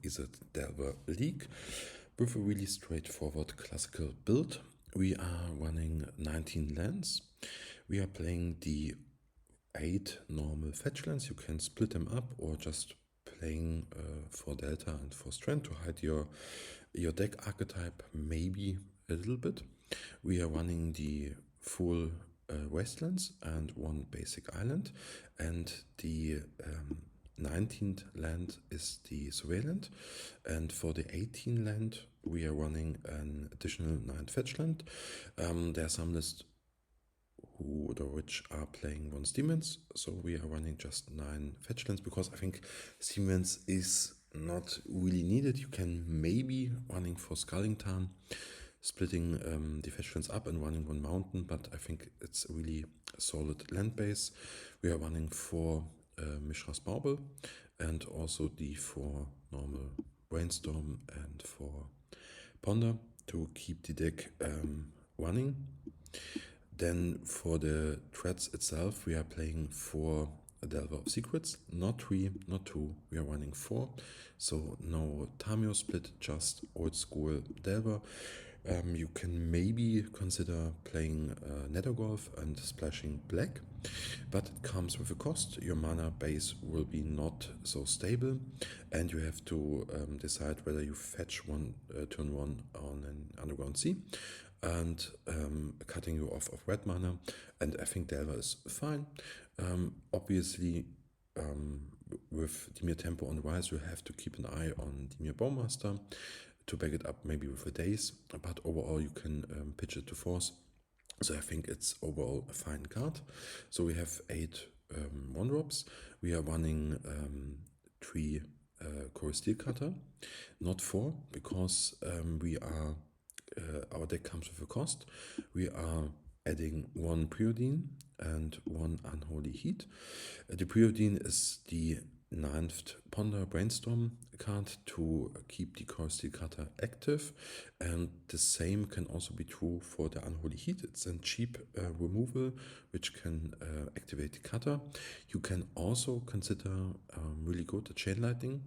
Izzet Delver League with a really straightforward classical build. We are running 19 lands. We are playing the 8 normal fetch lands. You can split them up or just playing for Delta and for Strength to hide your deck archetype maybe a little bit. We are running the full wastelands and one basic island, and the 19th land is the surveillant, and for the 18th land we are running an additional 9th fetch land. There are some lists which are playing one Demons, so we are running just 9 fetch lands because I think Demons is not really needed. You can maybe running for Sculling Tarn, splitting the fetch lands up and running one mountain, but I think it's a really solid land base. We are running 4 Mishra's Bauble and also the 4 normal Brainstorm and 4 Ponder to keep the deck running. Then for the threats itself, we are playing 4 Delver of Secrets, not 3, not 2, we are running 4. So no Tamio split, just old school Delver. You can maybe consider playing Nethergolf and splashing black, but it comes with a cost. Your mana base will be not so stable, and you have to decide whether you fetch turn 1 on an Underground Sea and cutting you off of red mana, and I think Delver is fine. Obviously, with Dimir Tempo on Rise, you have to keep an eye on Dimir Bowmaster to back it up maybe with a Daze, but overall you can pitch it to Force. So I think it's overall a fine card. So we have 8 1-drops. We are running 3 Core Steel Cutter, not 4, because our deck comes with a cost. We are adding 1 Preordain and 1 Unholy Heat. The Preordain is the 9th Ponder Brainstorm card to keep the Core Steel Cutter active, and the same can also be true for the Unholy Heat. It's a cheap removal which can activate the cutter. You can also consider really good the Chain Lightning.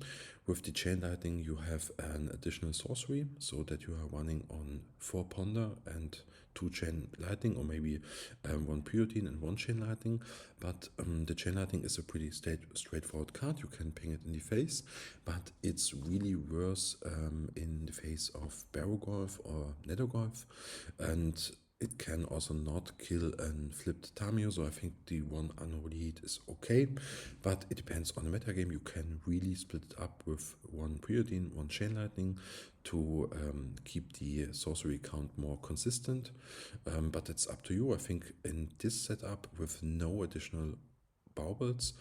With the Chain Lightning you have an additional sorcery, so that you are running on 4 Ponder and 2 Chain Lightning, or maybe 1 Preordain and 1 Chain Lightning. But the Chain Lightning is a pretty straightforward card. You can ping it in the face, but it's really worse in the face of Barrowgolf or Nethergolf, and it can also not kill and flipped Tamio, so I think the 1 Unholy Heat is okay, but it depends on the metagame. You can really split it up with 1 Preordain, 1 Chain Lightning to keep the sorcery count more consistent, but it's up to you. I think in this setup with no additional Baubles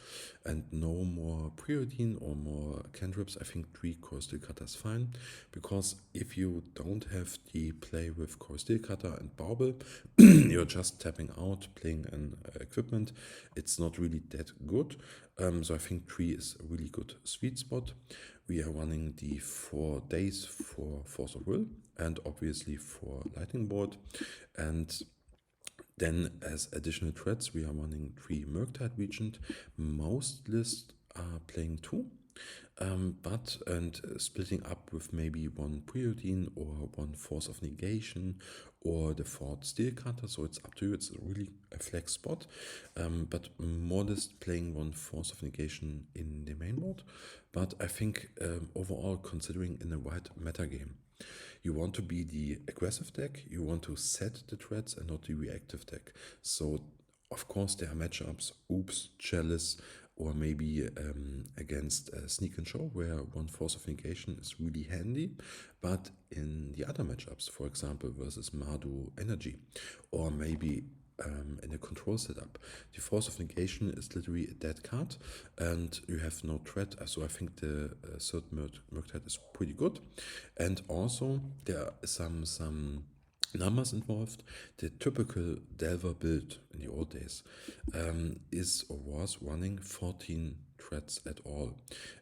and no more Preordain or more cantrips, I think 3 Core Steel Cutter is fine, because if you don't have the play with Core Steel Cutter and Bauble, you're just tapping out, playing an equipment. It's not really that good, so I think 3 is a really good sweet spot. We are running the 4 days for Force of Will and obviously for Lightning Bolt, and then as additional threats we are running 3 Murktide Regent. Most lists are playing 2, but splitting up with maybe 1 Preordain or 1 Force of Negation or the 4th Steel Cutter, so it's up to you. It's really a flex spot, but more lists playing 1 Force of Negation in the main mode. But I think overall, considering in the right metagame, you want to be the aggressive deck, you want to set the threats and not the reactive deck. So of course there are matchups, Oops, Chalice, or maybe against Sneak and Show, where 1 Force of Negation is really handy. But in the other matchups, for example versus Mardu Energy, or maybe in a control setup, the Force of Negation is literally a dead card and you have no threat. So I think the third Murktide is pretty good. And also there are some numbers involved. The typical Delver build in the old days is or was running 14 threats at all,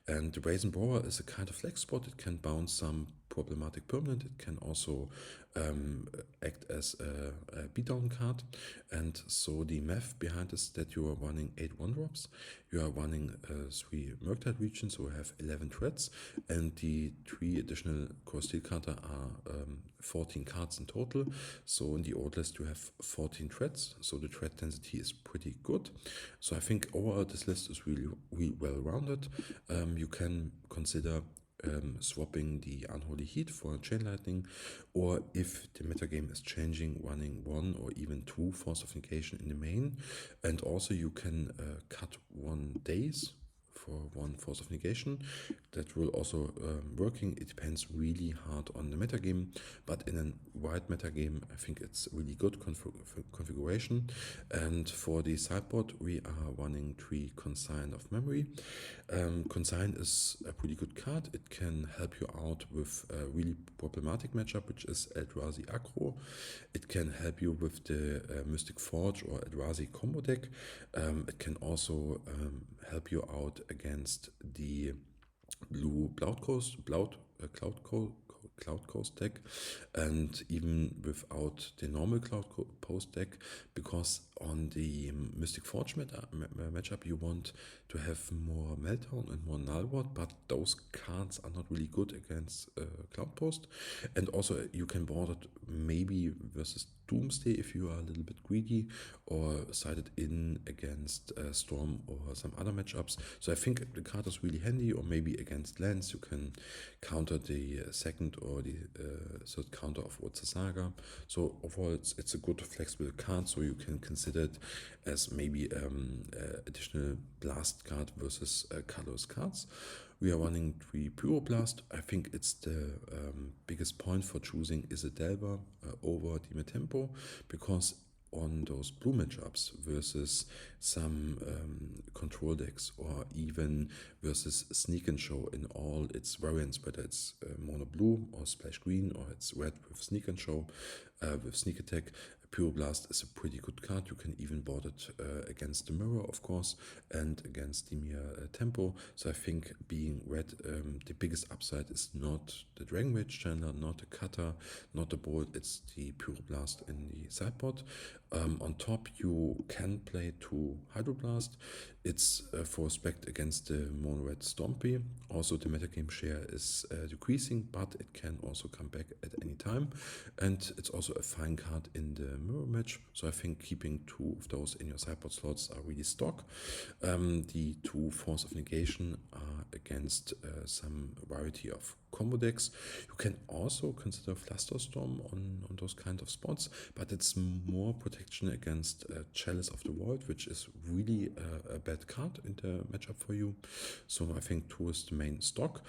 and the Brazen Brower is a kind of flex spot. It can bounce some problematic permanent. It can also act as a beatdown card. And so the math behind is that you are running 8 1-drops, you are running 3 Murktide regions, so you have 11 threats, and the 3 additional core steel cards are 14 cards in total. So in the old list you have 14 threats, so the threat density is pretty good. So I think overall this list is really, really well rounded. You can consider swapping the Unholy Heat for Chain Lightning, or if the metagame is changing, running 1 or even 2 Force of Negation in the main. And also you can cut 1 days for 1 Force of Negation. That will also working. It depends really hard on the metagame, but in a wide metagame I think it's really good configuration. And for the sideboard we are running 3 Consign of Memory. Consign is a pretty good card. It can help you out with a really problematic matchup, which is Eldrazi aggro. It can help you with the Mystic Forge or Eldrazi combo deck. It can also help you out against the blue Cloud Coast deck, and even without the normal Cloud Coast deck, because on the Mystic Forge matchup you want to have more Meltdown and more Nullward, but those cards are not really good against Cloud Post. And also you can board it maybe versus Doomsday if you are a little bit greedy, or side it in against Storm or some other matchups. So I think the card is really handy, or maybe against lands you can counter the second or the third counter of Urza Saga. So overall it's a good flexible card, so you can consider it as maybe additional blast card versus colorless cards. We are running 3 Pyroblast. I think it's the biggest point for choosing Izzet Delver over Dimir Tempo, because on those blue matchups versus some control decks, or even versus Sneak and Show in all its variants, whether it's mono blue or splash green, or it's red with Sneak and Show, with Sneak Attack, Pyroblast is a pretty good card. You can even board it against the Mirror, of course, and against Dimir Tempo. So I think being red, the biggest upside is not the Dragon Rage Chandler, not the Cutter, not the Bolt, it's the Pyroblast in the sideboard. On top you can play 2 Hydroblast. It's for respect against the mono red Stompy. Also the metagame share is decreasing, but it can also come back at any time. And it's also a fine card in the mirror match. So I think keeping 2 of those in your sideboard slots are really stock. The 2 Force of Negation are against some variety of combo decks. You can also consider Flusterstorm on those kind of spots, but it's more protection against Chalice of the Void, which is really a bad card in the matchup for you. So I think 2 is the main stock.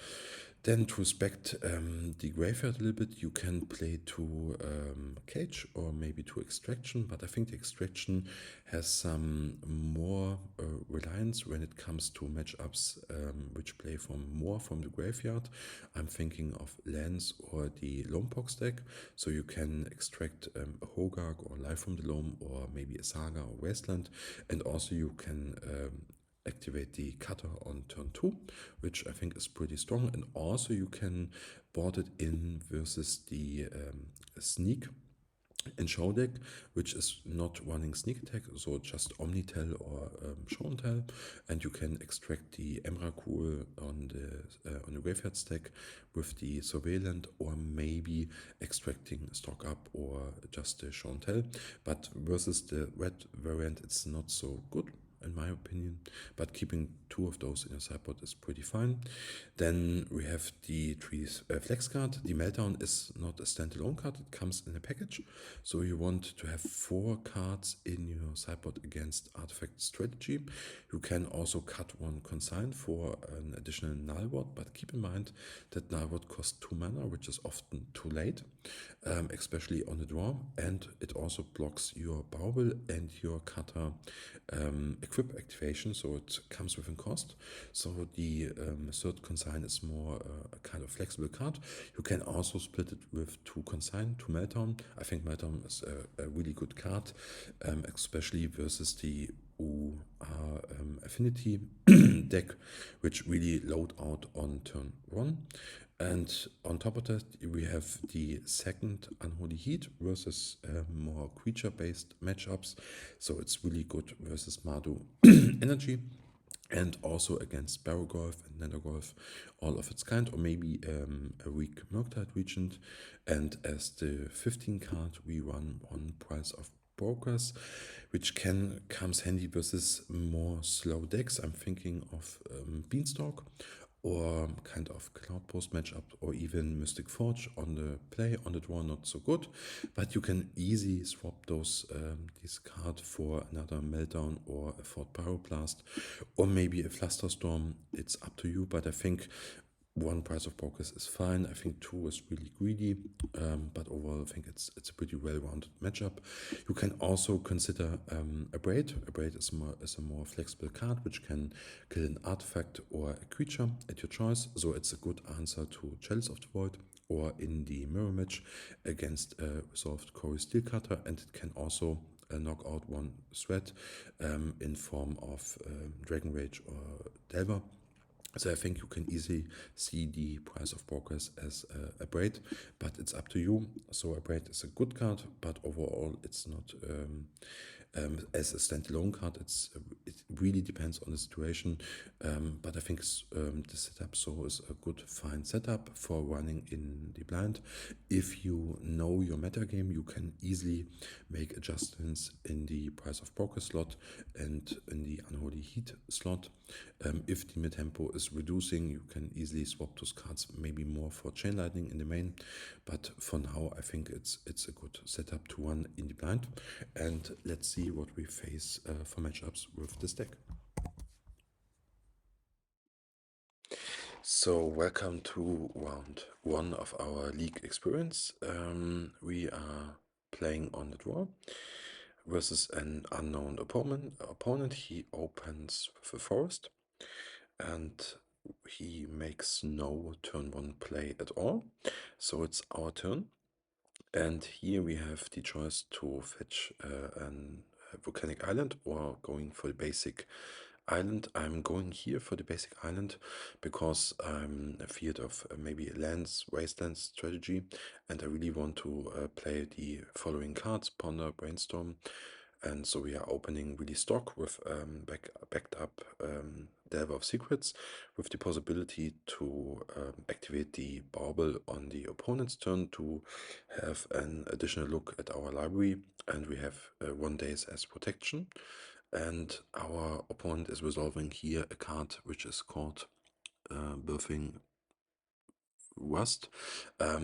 Then to respect the graveyard a little bit, you can play 2 Cage or maybe 2 Extraction, but I think the Extraction has some more reliance when it comes to matchups which play more from the graveyard. I'm thinking of lands or the Loampox deck, so you can extract a Hogarth or Life from the Loam, or maybe a Saga or Wasteland, and also you can activate the Cutter on turn 2, which I think is pretty strong. And also you can board it in versus the Sneak and Show deck, which is not running Sneak Attack, so just Omnitel or Show and Tell, and you can extract the Emrakul on the graveyard stack with the Surveillant, or maybe extracting Stock Up or just the Show and Tell. But versus the red variant, it's not so good in my opinion, but keeping 2 of those in your sideboard is pretty fine. Then we have the 3 flex card. The Meltdown is not a standalone card, it comes in a package. So you want to have 4 cards in your sideboard against Artifact Strategy. You can also cut 1 Consign for an additional Nullward, but keep in mind that Nullward costs 2 mana, which is often too late, especially on the draw, and it also blocks your Bauble and your Cutter equip activation, so it comes with a cost. So the third Consign is more a kind of flexible card. You can also split it with 2 Consign, 2 Meltdown. I think Meltdown is a really good card, especially versus the Affinity deck, which really load out on turn 1. And on top of that, we have the second Unholy Heat versus more creature-based matchups. So it's really good versus Mardu Energy, and also against Barrow Golf and Nanogolf, all of its kind, or maybe a weak Murktide Regent. And as the 15 card, we run one Price of Brokers, which comes handy versus more slow decks. I'm thinking of Beanstalk, or kind of Cloud Post matchup, or even Mystic Forge on the play. On the draw, not so good, but you can easily swap this card for another Meltdown or a Fort Pyroblast, or maybe a Flusterstorm. It's up to you, but I think one Price of Brokers is fine. I think two is really greedy, but overall I think it's a pretty well-rounded matchup. You can also consider a Braid. A Braid is a more flexible card which can kill an artifact or a creature at your choice. So it's a good answer to Chalice of the Void, or in the mirror match against a resolved Cory Steelcutter, and it can also knock out one threat in form of Dragon Rage or Delver. So I think you can easily see the Price of Brokers as a Braid, but it's up to you. So a Braid is a good card, but overall it's not as a standalone card. It really depends on the situation, but I think the setup so is a good fine setup for running in the blind. If you know your metagame, you can easily make adjustments in the Price of Broker slot and in the Unholy Heat slot. If the Dimir Tempo is reducing, you can easily swap those cards, maybe more for Chain Lightning in the main. But for now, I think it's a good setup to run in the blind. And let's see what we face for matchups with this deck. So welcome to round 1 of our league experience. We are playing on the draw versus an unknown opponent. He opens with a forest, and he makes no turn 1 play at all. So it's our turn. And here we have the choice to fetch an volcanic island or going for the basic island. I'm going here for the basic island because I'm feared of maybe lands, wastelands strategy, and I really want to play the following cards: Ponder, Brainstorm. And so we are opening really stock with backed up Delver of Secrets, with the possibility to activate the bauble on the opponent's turn to have an additional look at our library, and we have 1 days as protection. And our opponent is resolving here a card which is called Birthing Rust, a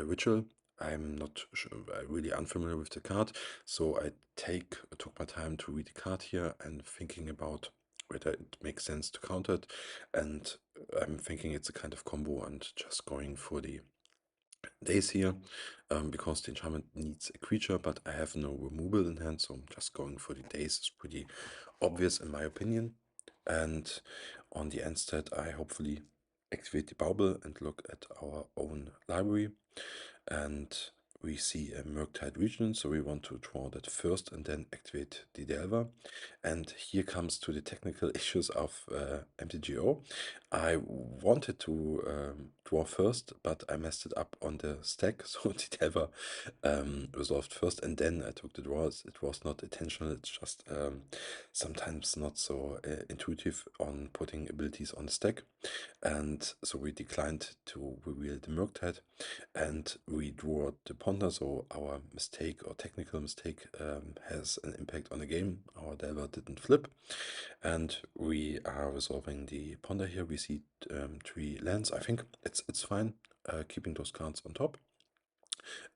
ritual. I'm not sure, I'm really unfamiliar with the card, so I took my time to read the card here and thinking about whether it makes sense to counter it, and I'm thinking it's a kind of combo and just going for the days here, because the enchantment needs a creature, but I have no removal in hand, so I'm just going for the days. It's pretty obvious in my opinion. And on the end stat, I hopefully activate the bauble and look at our own library, and we see a Murktide region, so we want to draw that first and then activate the Delver. And here comes to the technical issues of MTGO. I wanted to draw first, but I messed it up on the stack, so the Delver resolved first, and then I took the draws. It was not intentional, it's just sometimes not so intuitive on putting abilities on the stack. And so we declined to reveal the Murktide, and we drew the Ponder, so our mistake or technical mistake has an impact on the game. Our Delver didn't flip, and we are resolving the Ponder here. We see 3 lands. I think it's fine keeping those cards on top.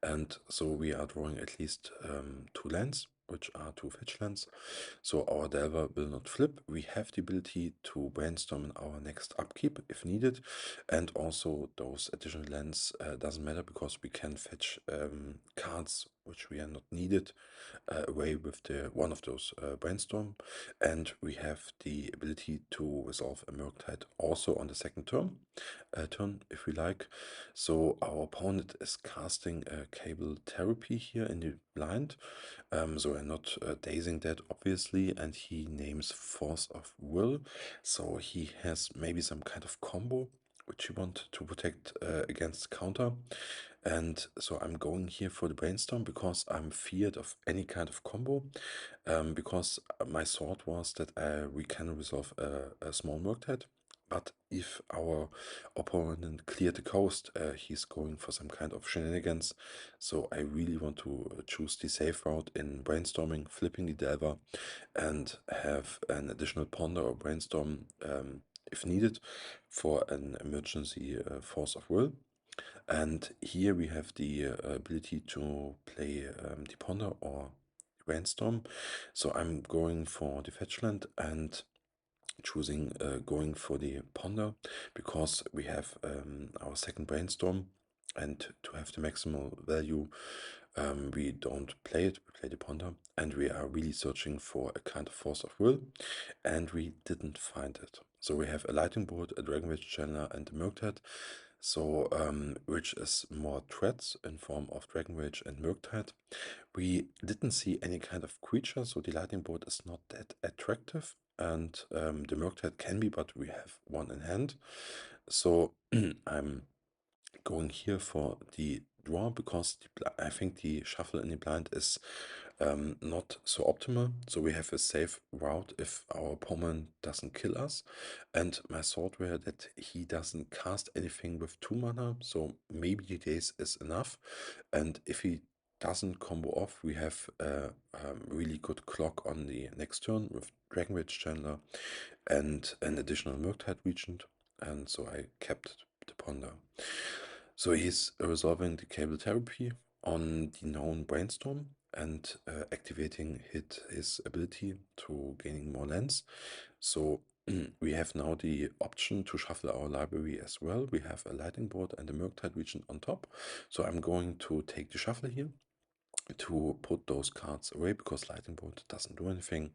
And so we are drawing at least 2 lands, which are 2 fetch lands. So our Delver will not flip. We have the ability to brainstorm in our next upkeep if needed. And also those additional lands doesn't matter because we can fetch cards which we are not needed, away with the one of those brainstorm, and we have the ability to resolve a Murktide also on the second turn if we like. So our opponent is casting a Cable Therapy here in the blind, so we're not dazing that obviously, and he names Force of Will, so he has maybe some kind of combo which he want to protect against counter. And so I'm going here for the brainstorm because I'm feared of any kind of combo, because my thought was that we can resolve a small Murktide, but if our opponent cleared the coast, he's going for some kind of shenanigans. So I really want to choose the safe route in brainstorming, flipping the Delver, and have an additional ponder or brainstorm if needed for an emergency Force of Will. And here we have the ability to play the ponder or brainstorm. So I'm going for the fetchland and choosing going for the ponder because we have our second brainstorm, and to have the maximal value we don't play it, we play the ponder, and we are really searching for a kind of Force of Will, and we didn't find it. So we have a Lightning Bolt, a Dragon Rage Channel, and a Murktide, so which is more threats in form of Dragon Rage and Murktide. We didn't see any kind of creature, so the Lightning Bolt is not that attractive, and the Murktide can be, but we have one in hand. So I'm going here for the draw because I think the shuffle in the blind is not so optimal. So we have a safe route if our opponent doesn't kill us. And my thought were that he doesn't cast anything with 2 mana, so maybe the days is enough. And if he doesn't combo off, we have a really good clock on the next turn with Dragon Rage Chandler and an additional Murktide Regent. And so I kept the ponder. So he's resolving the Cable Therapy on the known brainstorm and activating his ability to gaining more lands. So we have now the option to shuffle our library as well. We have a Lightning Bolt and a Murktide Regent on top. So I'm going to take the shuffle here to put those cards away because Lightning Bolt doesn't do anything,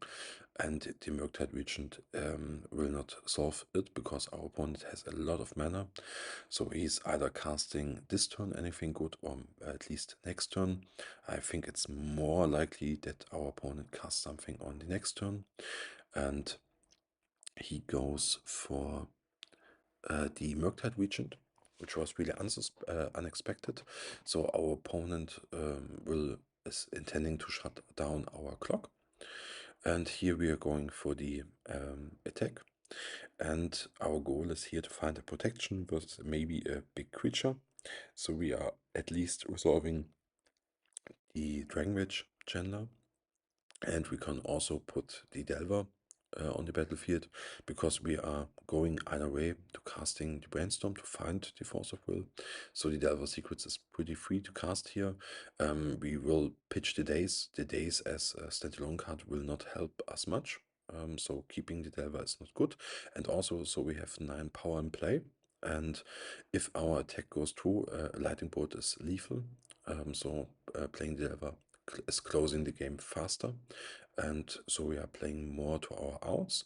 and the Murktide Regent will not solve it because our opponent has a lot of mana. So he's either casting this turn anything good or at least next turn. I think it's more likely that our opponent casts something on the next turn, and he goes for the Murktide Regent, which was really unexpected. So our opponent is intending to shut down our clock. And here we are going for the attack. And our goal is here to find a protection with maybe a big creature. So we are at least resolving the Dragon Rage Chandler. And we can also put the Delver on the battlefield because we are going either way to casting the Brainstorm to find the Force of Will. So the Delver Secrets is pretty free to cast here. We will pitch the Days. The Days as a standalone card will not help us much. So keeping the Delver is not good. And also, so we have 9 power in play. And if our attack goes through, Lightning Bolt is lethal. So playing the Delver is closing the game faster, and so we are playing more to our outs.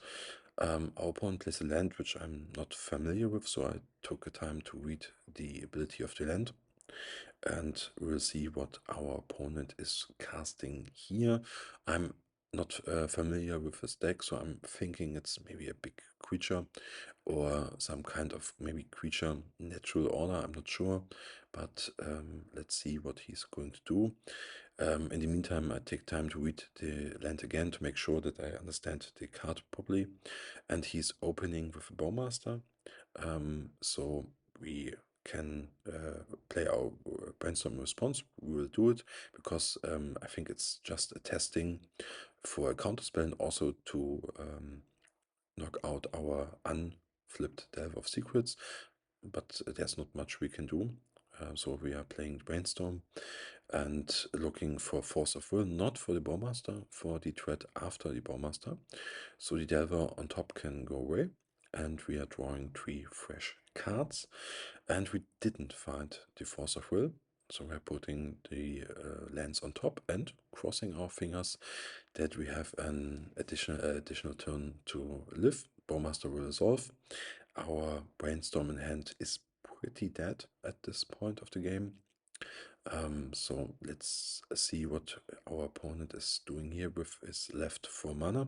Our opponent plays a land which I'm not familiar with, so I took a time to read the ability of the land, and we'll see what our opponent is casting here. I'm not familiar with his deck, so I'm thinking it's maybe a big creature or some kind of maybe creature natural order, I'm not sure, but let's see what he's going to do. In the meantime, I take time to read the land again to make sure that I understand the card properly. And he's opening with a Bowmaster, so we can play our brainstorm response. We will do it because I think it's just a testing for a counterspell and also to knock out our unflipped Delve of Secrets. But there's not much we can do. So we are playing Brainstorm and looking for Force of Will, not for the Bowmaster, for the threat after the Bowmaster. So the Delver on top can go away, and we are drawing 3 fresh cards. And we didn't find the Force of Will. So we're putting the lands on top and crossing our fingers that we have an additional turn to live. Bowmaster will resolve. Our brainstorm in hand is pretty dead at this point of the game. So let's see what our opponent is doing here with his left 4 mana.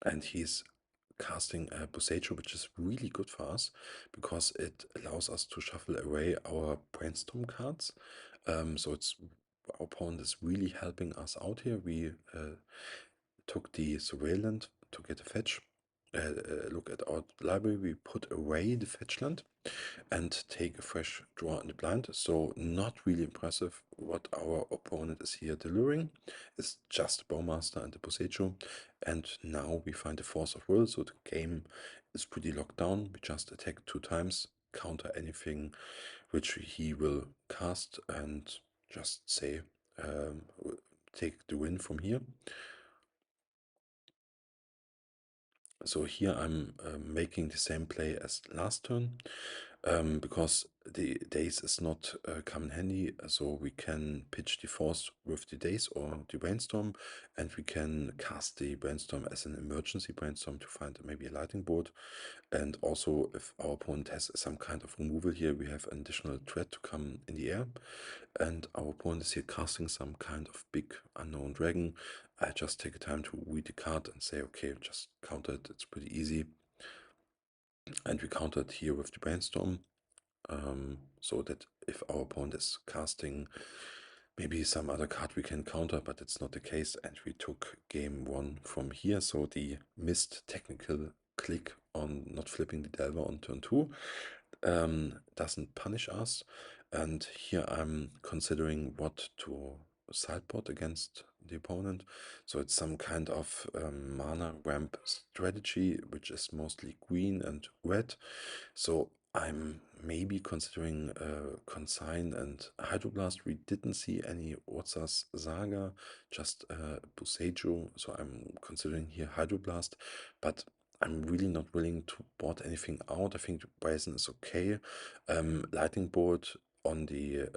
And he's casting a Boseiju, which is really good for us because it allows us to shuffle away our brainstorm cards. So our opponent is really helping us out here. We took the Surveillant to get a fetch. Look at our library, we put away the fetch land and take a fresh draw in the blind. So not really impressive what our opponent is here delivering. It's just Bowmaster and the Boseiju. And now we find the Force of Will, so the game is pretty locked down. We just attack 2 times, counter anything which he will cast, and just say, take the win from here. So here I'm making the same play as last turn, because the days is not come in handy, so we can pitch the force with the days or the brainstorm, and we can cast the brainstorm as an emergency brainstorm to find maybe a lightning bolt. And also, if our opponent has some kind of removal here, we have an additional threat to come in the air. And our opponent is here casting some kind of big unknown dragon. I just take a time to read the card and say, okay, just counter it. It's pretty easy. And we counter it here with the brainstorm. So that if our opponent is casting maybe some other card we can counter, but it's not the case, and we took game 1 from here. So the missed technical click on not flipping the Delver on turn 2 doesn't punish us. And here I'm considering what to sideboard against the opponent. So it's some kind of mana ramp strategy, which is mostly green and red. So I'm maybe considering Consign and Hydroblast. We didn't see any Urza's Saga, just Boseiju. So I'm considering here Hydroblast, but I'm really not willing to board anything out. I think the Brazen is okay. Lightning Bolt on the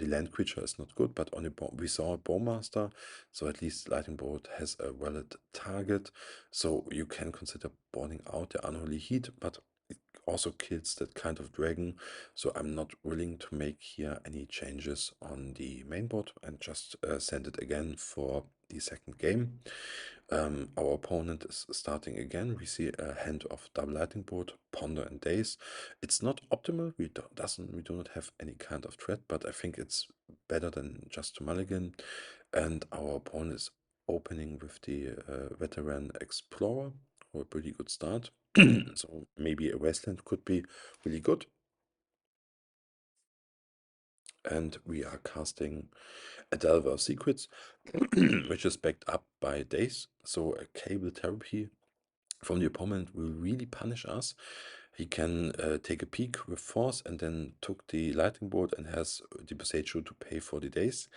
land creature is not good, but on the we saw a Bowmaster, so at least Lightning Bolt has a valid target. So you can consider boarding out the Unholy Heat, but it also kills that kind of dragon. So I'm not willing to make here any changes on the main board and just send it again for the second game. Our opponent is starting again. We see a hand of double lightning bolt, ponder and daze. It's not optimal. We do not have any kind of threat, but I think it's better than just to mulligan. And our opponent is opening with the veteran explorer, or a pretty good start. So maybe a wasteland could be really good. And we are casting a Delver of Secrets, which is backed up by Days. So a cable therapy from the opponent will really punish us. He can take a peek with force and then took the lightning bolt and has the Boseiju to pay for the days.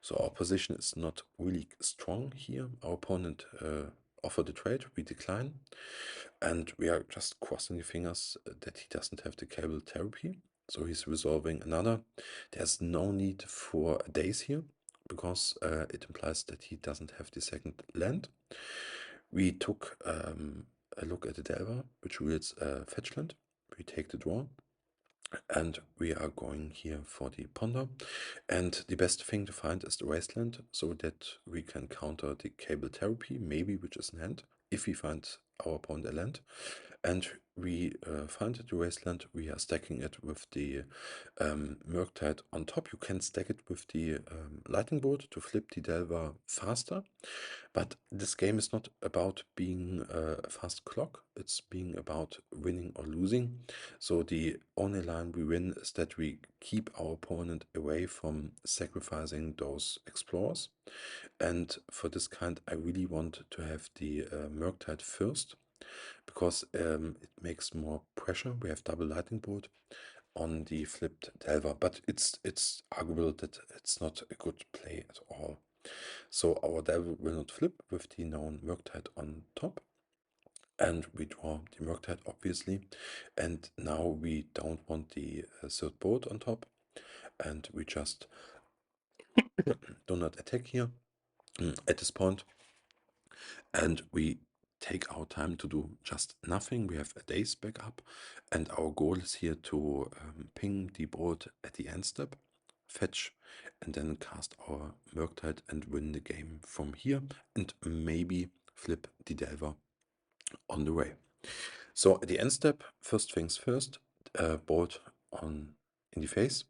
So our position is not really strong here. Our opponent offered the trade, we decline, and we are just crossing the fingers that he doesn't have the cable therapy. So he's resolving another. There's no need for days here because it implies that he doesn't have the second land. We took a look at the Delver, which wields Fetchland. We take the draw, and we are going here for the Ponder. And the best thing to find is the Wasteland, so that we can counter the Cable Therapy, maybe, which is in hand, if we find our opponent a land. And we find the Wasteland, we are stacking it with the Murktide on top. You can stack it with the Lightning Bolt to flip the Delver faster. But this game is not about being a fast clock, it's being about winning or losing. So the only line we win is that we keep our opponent away from sacrificing those explorers. And for this kind, I really want to have the Murktide first, because it makes more pressure. We have double lightning bolt on the flipped Delver, but it's arguable that it's not a good play at all. So our Delver will not flip with the known Murktide on top. and we draw the Murktide, obviously. And now we don't want the third board on top, and we just do not attack here at this point, and we take our time to do just nothing. We have a day's backup, and our goal is here to ping the board at the end step, fetch, and then cast our Murktide and win the game from here, and maybe flip the Delver on the way. So at the end step, first things first, board on in the face.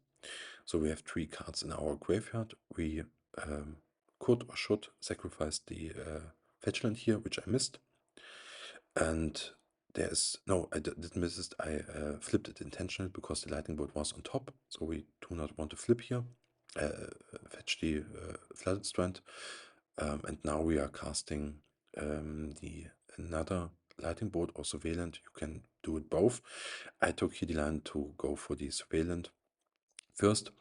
So we have 3 cards in our graveyard. We could or should sacrifice the fetch land here, which I missed. And there's no, I didn't miss it. I flipped it intentionally because the lightning bolt was on top. So we do not want to flip here. Fetch the flooded strand. And now we are casting the another lightning bolt or surveillant. You can do it both. I took here the line to go for the surveillant first,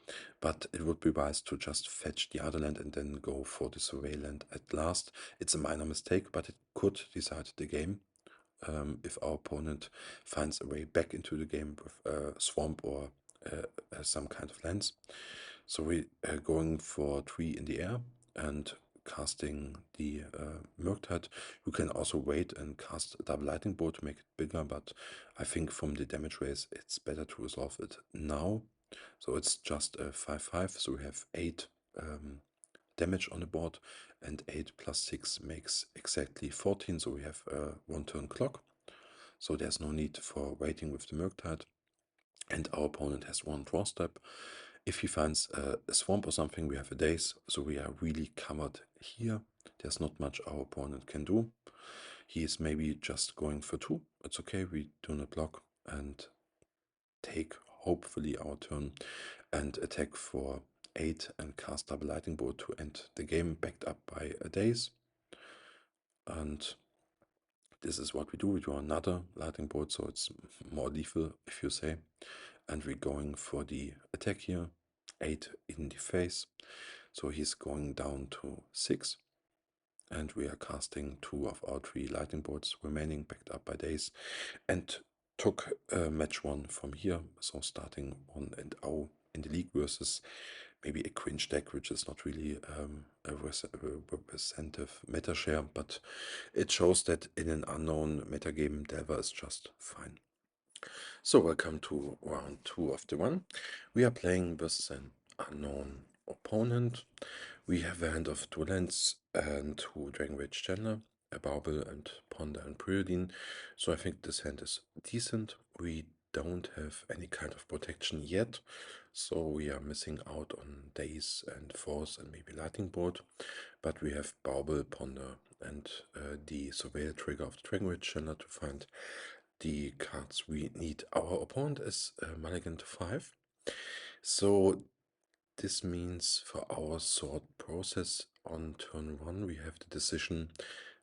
but it would be wise to just fetch the other land and then go for the surveillant at last. It's a minor mistake, but it could decide the game if our opponent finds a way back into the game with a swamp or some kind of lands. So we are going for 3 in the air and casting the Murktide. You can also wait and cast a double lightning bolt to make it bigger, but I think from the damage raise it's better to resolve it now. So it's just a 5/5, so we have 8 damage on the board, and 8 plus 6 makes exactly 14, so we have a 1 turn clock. So there's no need for waiting with the Murktide, and our opponent has 1 draw step. If he finds a swamp or something, we have a daze, so we are really covered here. There's not much our opponent can do. He is maybe just going for 2. It's okay, we do not block and take hopefully our turn and attack for 8 and cast double lightning bolt to end the game, backed up by a daze. And this is what we do. We draw another lightning bolt, so it's more lethal, if you say. And we're going for the attack here, 8 in the face. So he's going down to 6. And we are casting 2 of our 3 lightning bolts remaining, backed up by daze, and took match 1 from here. So starting 1 and 0 in the league versus maybe a cringe deck, which is not really a representative meta share, but it shows that in an unknown metagame, Delver is just fine. So welcome to round 2 of the one. We are playing versus an unknown opponent. We have a hand of 2 lands and 2 Dragon Rage Chandler, a Bauble and Ponder and Preordain. So I think this hand is decent. We don't have any kind of protection yet, so we are missing out on Daze and Force and maybe Lightning Bolt. But we have Bauble, Ponder, and the Surveil trigger of the Dragon Rage Chandler to find the cards we need. Our opponent is Mulligan to 5. So this means for our sort process on turn 1, we have the decision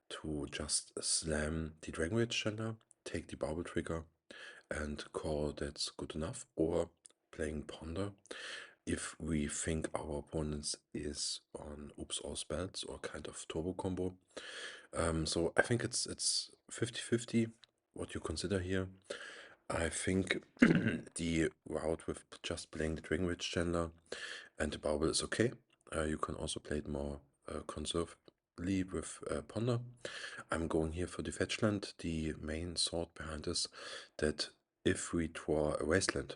to just slam the Dragon Rage Chandler, take the Bauble trigger, and call that's good enough, or playing Ponder if we think our opponent is on Oops All Spells or kind of turbo combo. So I think it's 50-50 what you consider here. I think the route with just playing the Dragon Rage Chandler and the Bauble is okay. You can also play it more conservatively with Ponder. I'm going here for the Fetchland. The main thought behind this that if we draw a Wasteland,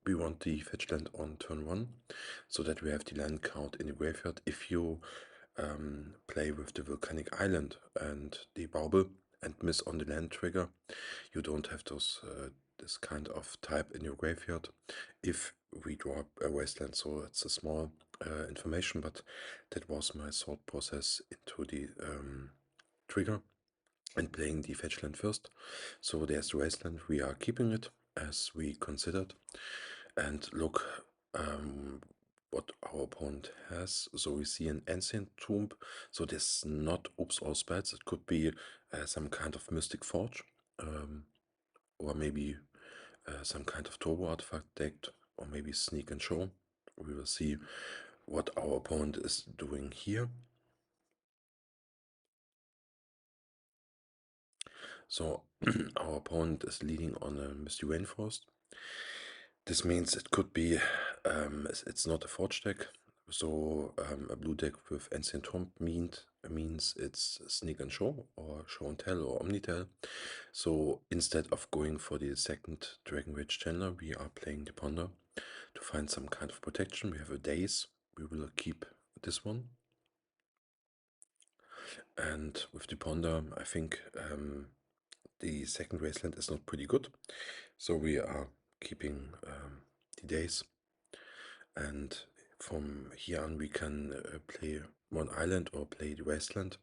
we want the Fetchland on turn 1, so that we have the land count in the graveyard. If you play with the Volcanic Island and the Bauble and miss on the land trigger, you don't have those this kind of type in your graveyard if we draw a Wasteland. So it's a small information, but that was my thought process into the trigger and playing the Fetchland first. So there's the Wasteland, we are keeping it as we considered, and look what our opponent has. So we see an Ancient Tomb, so this is not Oops All Spells, it could be some kind of Mystic Forge, or maybe some kind of Turbo Artifact deck, or maybe Sneak and Show. We will see what our opponent is doing here. So our opponent is leading on a Misty Rainforest. This means it could be, it's not a forge deck, so a blue deck with Ancient Tomb means it's Sneak and Show, or Show and Tell, or Omnitel. So instead of going for the second Dragon Rage Chandler, we are playing the Ponder to find some kind of protection. We have a Daze, we will keep this one. And with the Ponder, I think the second Wasteland is not pretty good. So we are keeping the Daze. And from here on, we can play one island or play the Wasteland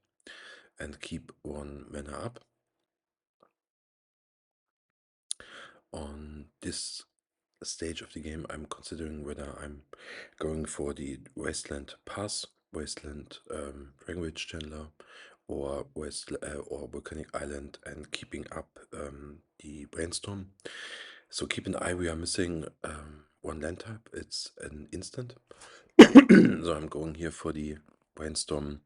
and keep one mana up. On this stage of the game, I'm considering whether I'm going for the Wasteland Pass, Wasteland Dragon Rage Chandler, or or Volcanic Island, and keeping up the Brainstorm. So keep an eye, we are missing one land type. It's an instant. So I'm going here for the Brainstorm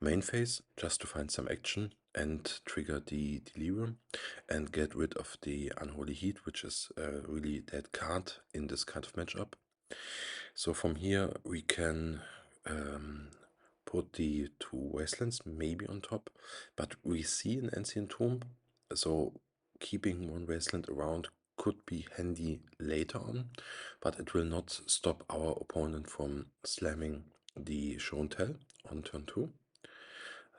main phase just to find some action and trigger the Delirium and get rid of the Unholy Heat, which is a really dead card in this kind of matchup. So from here we can put the two Wastelands maybe on top, but we see an Ancient Tomb, so keeping one Wasteland around could be handy later on, but it will not stop our opponent from slamming the Show and Tell on turn 2.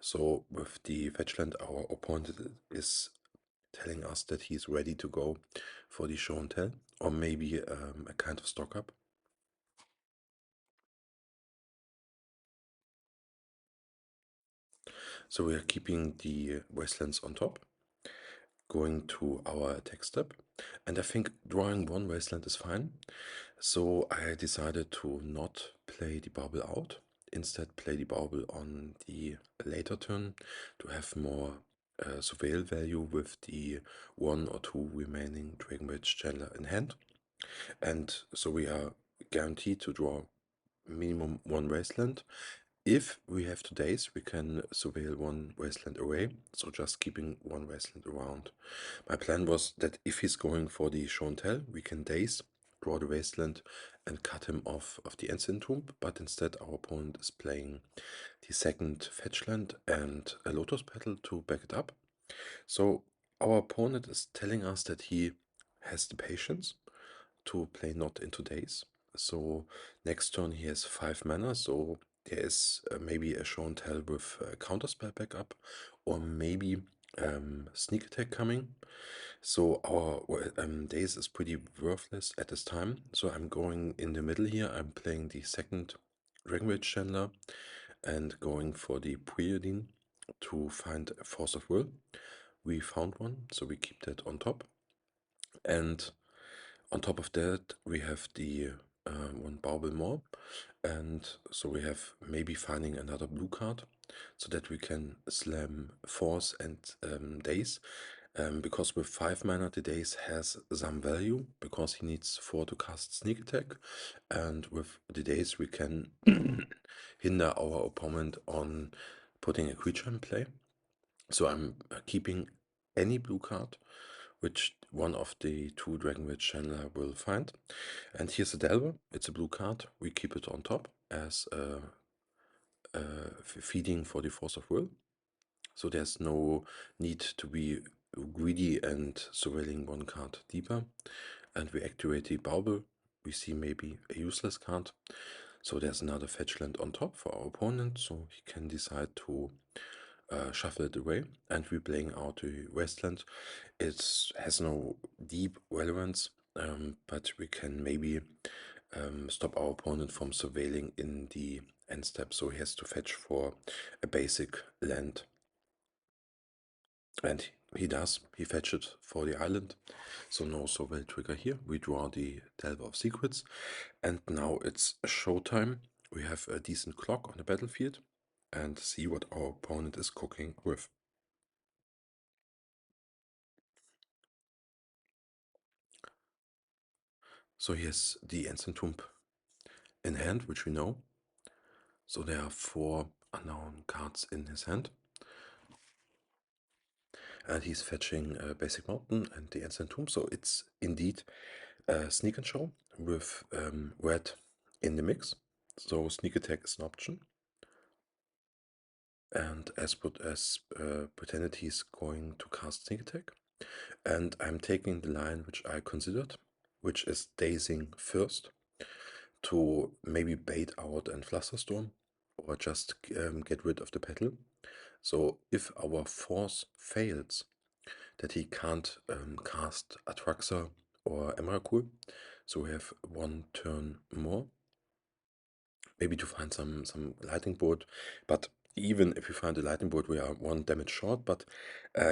So with the Fetchland, our opponent is telling us that he's ready to go for the Show and Tell, or maybe a kind of stock up. So we are keeping the Wastelands on top, going to our attack step, and I think drawing one Wasteland is fine. So I decided to not play the Bauble out, instead play the Bauble on the later turn to have more surveil value with the 1 or 2 remaining Dragon Rage Chandler in hand. And so we are guaranteed to draw minimum one Wasteland. If we have two days, we can surveil one Wasteland away, so just keeping one Wasteland around. My plan was that if he's going for the Show and Tell, we can daze, draw the Wasteland, and cut him off of the Ancient Tomb, but instead our opponent is playing the second Fetchland and a Lotus Petal to back it up. So our opponent is telling us that he has the patience to play not into days. So next turn he has 5 mana, so there is maybe a Show and Tell with counterspell backup, or maybe sneak attack coming. So our days is pretty worthless at this time. So I'm going in the middle here. I'm playing the second Dragon Rage Chandler and going for the Preodine to find a Force of Will. We found one, so we keep that on top. And on top of that, we have the one Bauble more, and so we have maybe finding another blue card so that we can slam Force and Daze. Because with 5 mana, the Daze has some value because he needs 4 to cast Sneak Attack, and with the Daze, we can hinder our opponent on putting a creature in play. So I'm keeping any blue card which one of the two Dragon Rage Chandler will find. And here's a Delver. It's a blue card. We keep it on top as feeding for the Force of Will. So there's no need to be greedy and surveilling one card deeper. And we activate the Bauble. We see maybe a useless card. So there's another Fetchland on top for our opponent. So he can decide to shuffle it away, and we're playing out the Wasteland. It has no deep relevance, but we can maybe stop our opponent from surveilling in the end step, so he has to fetch for a basic land. And he does, he fetched for the island, so no surveil trigger here. We draw the Delver of Secrets, and now it's showtime. We have a decent clock on the battlefield, and see what our opponent is cooking with. So he has the Ancient Tomb in hand, which we know. So there are 4 unknown cards in his hand. and he's fetching Basic Mountain and the Ancient Tomb. So it's indeed a sneak and show with red in the mix. So sneak attack is an option. And as pretended he's going to cast sneak attack. And I'm taking the line which I considered, which is dazing first, to maybe bait out and Flusterstorm, or just get rid of the petal. So if our force fails, that he can't cast Atraxa or Emrakul, so we have one turn more, maybe to find some lightning bolt. But even if we find a lightning bolt, we are one damage short. But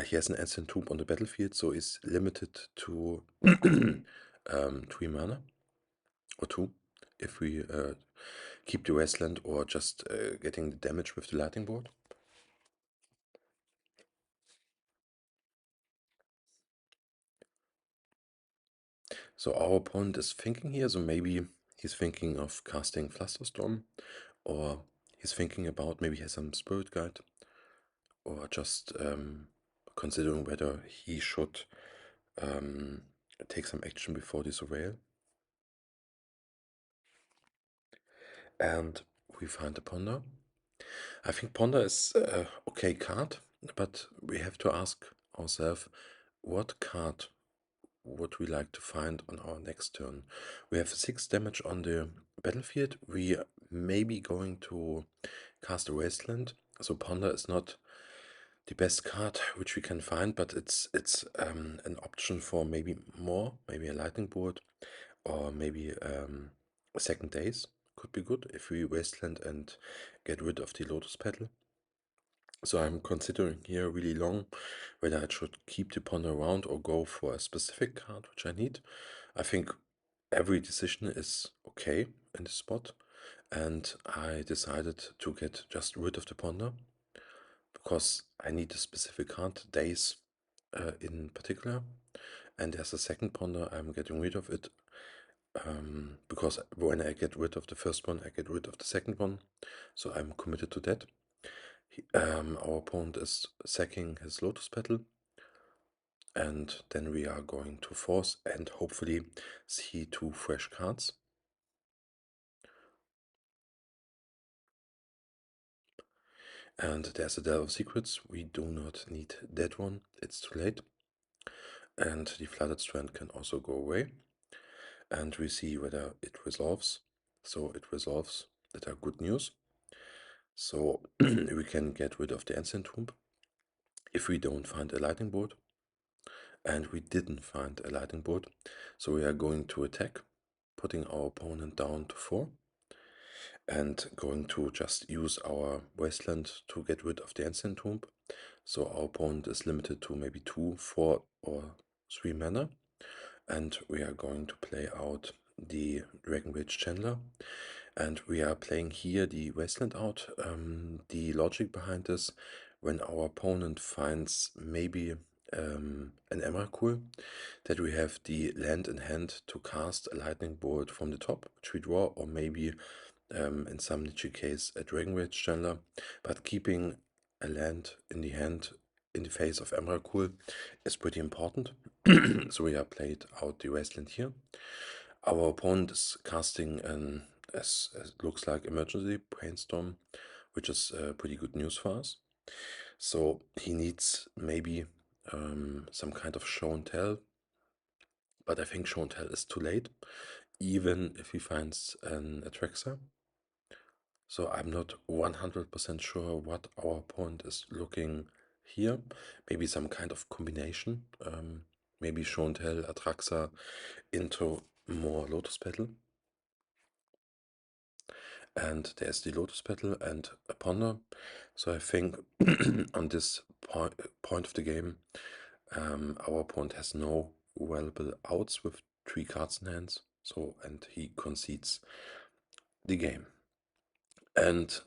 he has an Ancient Tomb on the battlefield, so he's limited to 3 mana or 2 if we keep the wasteland or just getting the damage with the lightning bolt. So our opponent is thinking here, so maybe he's thinking of casting Flusterstorm, or he's thinking about maybe he has some Spirit Guide, or just considering whether he should take some action before the Surveil. And we find a Ponder. I think Ponder is a okay card, but we have to ask ourselves, what card would we like to find on our next turn? We have 6 damage on the battlefield. We may be going to cast a Wasteland, so Ponder is not the best card which we can find, but it's an option for maybe more, maybe a Lightning Bolt, or maybe a Second Daze could be good if we Wasteland and get rid of the Lotus Petal. So I'm considering here really long whether I should keep the Ponder around or go for a specific card which I need. I think every decision is okay in this spot, and I decided to get just rid of the Ponder because I need a specific card, Days in particular, and there's a second Ponder, I'm getting rid of it because when I get rid of the first one, I get rid of the second one, so I'm committed to that. Our opponent is sacking his Lotus Petal, and then we are going to force and hopefully see 2 fresh cards. And there's a Delve of Secrets. We do not need that one, it's too late. And the Flooded Strand can also go away. And we see whether it resolves. So it resolves, that are good news. So we can get rid of the Ancient Tomb if we don't find a Lightning Bolt. And we didn't find a Lightning Bolt, so we are going to attack, putting our opponent down to 4, and going to just use our Wasteland to get rid of the Ancient Tomb. So our opponent is limited to maybe 2, 4, or 3 mana, and we are going to play out the Dragon Rage Chandler, and we are playing here the Wasteland out. The logic behind this, when our opponent finds maybe an Emrakul, that we have the land in hand to cast a Lightning Bolt from the top, which we draw, or maybe in some niche case a Dragon Rage Chandler, but keeping a land in the hand in the face of Emrakul is pretty important. So we have played out the Wasteland here. Our opponent is casting an, as looks like, emergency brainstorm, which is pretty good news for us. So he needs maybe some kind of show and tell, but I think show and tell is too late, even if he finds an Atraxa. So I'm not 100% sure what our opponent is looking here. Maybe some kind of combination. Maybe show and tell, Atraxa into more Lotus Petal. And there's the Lotus Petal and a Ponder. So I think on this point of the game, our opponent has no valuable outs with 3 cards in hands. So, and he concedes the game. And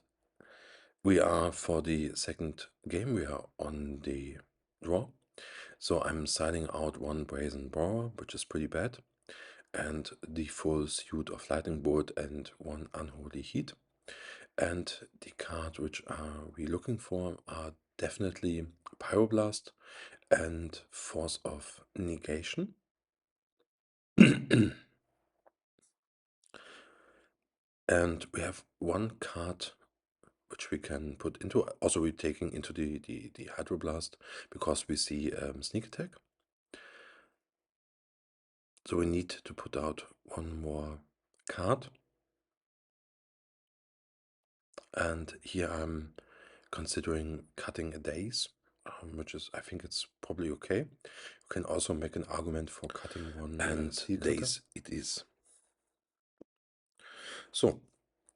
we are, for the second game, we are on the draw. So I'm signing out 1 Brazen Borer, which is pretty bad, and the full suit of Lightning Bolt and 1 Unholy Heat. And the card which are we looking for are definitely Pyroblast and Force of Negation. And we have one card which we can put into. Also, we're taking into the Hydroblast because we see Sneak Attack. So we need to put out one more card. And here I'm considering cutting a days, which is, I think it's probably okay. You can also make an argument for cutting one and days it is. So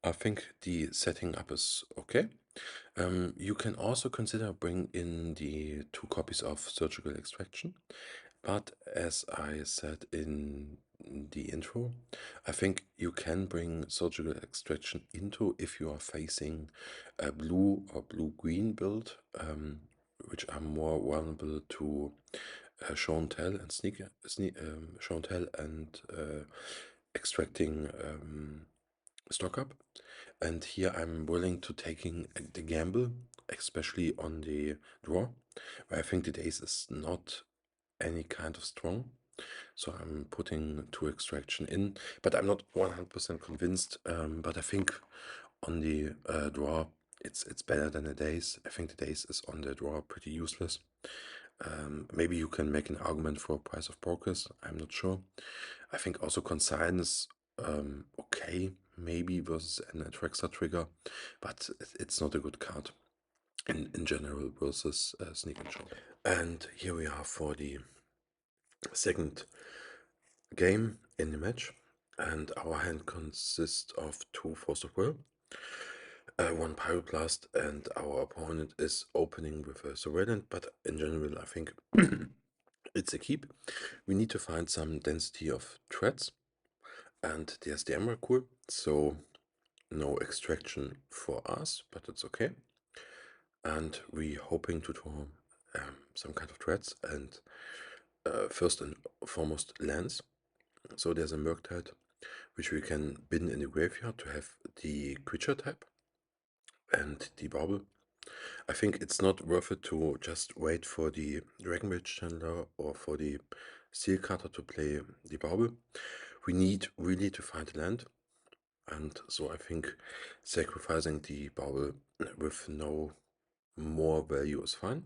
I think the setting up is okay. You can also consider bring in the 2 copies of Surgical Extraction, but as I said in the intro, I think you can bring Surgical Extraction into if you are facing a blue or blue-green build, which are more vulnerable to show and tell and show and tell and extracting stock up. And here I'm willing to taking the gamble, especially on the draw, where I think the days is not any kind of strong. So I'm putting 2 extraction in, but I'm not 100% convinced. But I think on the draw, it's better than the days. I think the days is on the draw pretty useless. Maybe you can make an argument for Price of Progress. I'm not sure. I think also Consign is okay, maybe versus an Atraxa trigger, but it's not a good card in general versus Sneak and Show. And here we are for the second game in the match, and our hand consists of 2 Force of Will, 1 Pyroblast, and our opponent is opening with a Surveillant, but in general I think it's a keep. We need to find some density of threats, and there's the Emrakul, so no extraction for us, but it's okay. And we hoping to draw some kind of threats, and first and foremost lands. So there's a Murktide, which we can bin in the graveyard to have the creature type and the bauble. I think it's not worth it to just wait for the Dragonbridge Chandler or for the Steel Cutter to play the bauble. We need really to find land, and so I think sacrificing the bauble with no more value is fine.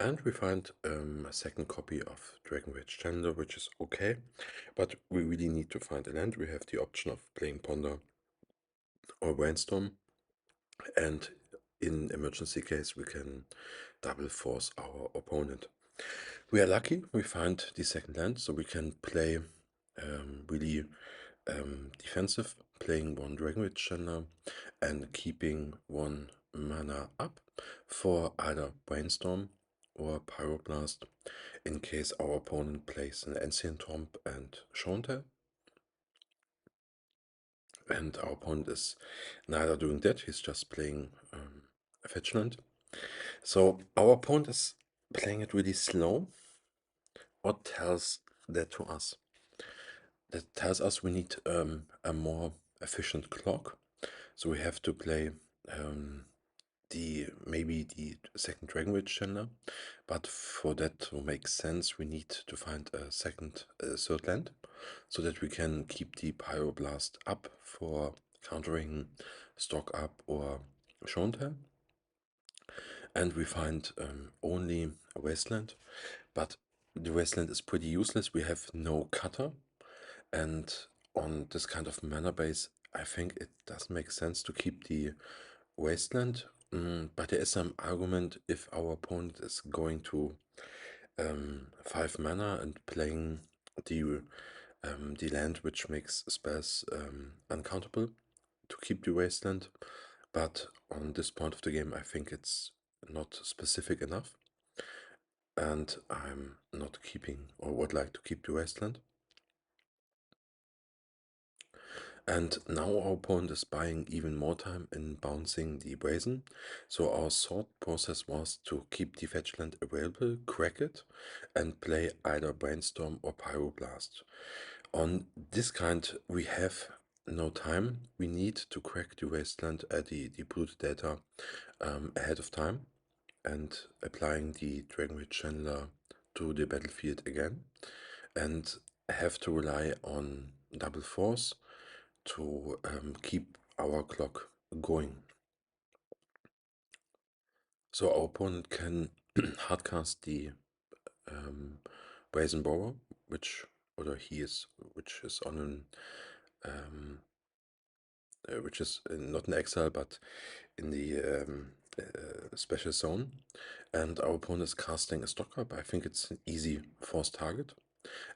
And we find a second copy of Dragonbridge Chandler, which is okay, but we really need to find a land. We have the option of playing Ponder or Brainstorm, and in emergency case we can double force our opponent. We are lucky we find the second land, so we can play really defensive, playing 1 Dragonwitch Chandler and keeping 1 mana up for either Brainstorm or Pyroblast in case our opponent plays an Ancient Tomb and Shontel. And our opponent is neither doing that, he's just playing a Fetchland. So our opponent is playing it really slow. What tells that to us? That tells us we need a more efficient clock. So we have to play maybe the second Dragonwitch Chandler, but for that to make sense, we need to find a third land, so that we can keep the Pyroblast up for countering Stock Up or Shontel. And we find only a Wasteland, but the Wasteland is pretty useless. We have no cutter, and on this kind of mana base, I think it does make sense to keep the Wasteland. But there is some argument if our opponent is going to 5 mana and playing the land which makes spells uncountable to keep the Wasteland. But on this point of the game, I think it's not specific enough, and I'm not keeping or would like to keep the Wasteland. And now our opponent is buying even more time in bouncing the Brazen, so our thought process was to keep the Fetchland available, crack it, and play either Brainstorm or Pyroblast. On this kind, we have no time. We need to crack the Wasteland at the polluted data ahead of time, and applying the Dragonwitch Chandler to the battlefield again and have to rely on double force to keep our clock going. So our opponent can hardcast the Brazen Borer, which is on an which is not in exile but in the special zone, and our opponent is casting a Stocker. I think it's an easy force target,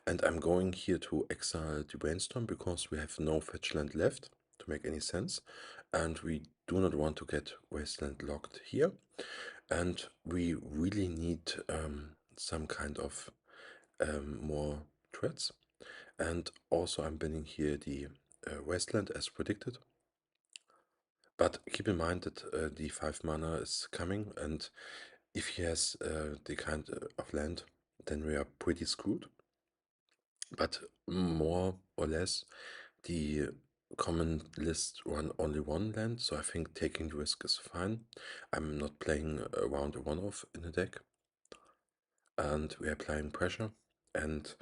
and I'm going here to exile the Brainstorm because we have no fetch land left to make any sense, and we do not want to get Wasteland locked here, and we really need some kind of more threats. And also I'm banning here the Wasteland as predicted. But keep in mind that the 5 mana is coming, and if he has the kind of land, then we are pretty screwed. But more or less, the common list run only one land, so I think taking the risk is fine. I'm not playing around a one-off in the deck, and we're applying pressure. And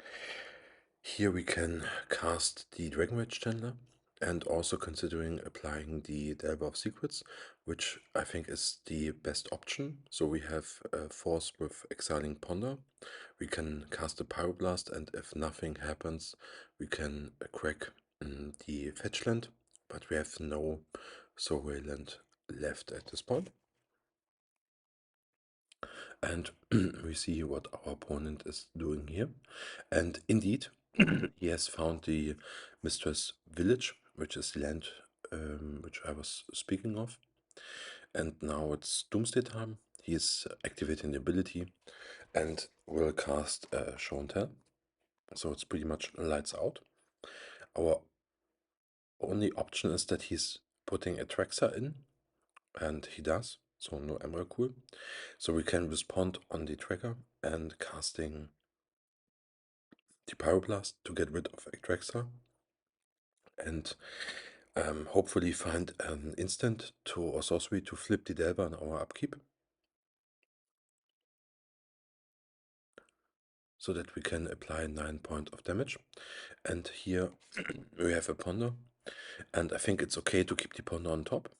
here we can cast the Dragon Rage Chandler, and also considering applying the Delver of Secrets, which I think is the best option. So we have Force with Exiling Ponder. We can cast a Pyroblast, and if nothing happens, we can crack the fetch land, but we have no Sorry land left at this point. And we see what our opponent is doing here. And indeed, he has found the Mistress Village, which is the land which I was speaking of. And now it's Doomsday time. He is activating the ability and will cast Show and Tell. So it's pretty much lights out. Our only option is that he's putting a Traxxas in, and he does. So no Emrakul. So we can respond on the tracker and casting the Pyroblast to get rid of Atraxa, and hopefully find an instant to or sorcery to flip the Delver on our upkeep, so that we can apply 9 points of damage. And here we have a Ponder, and I think it's okay to keep the Ponder on top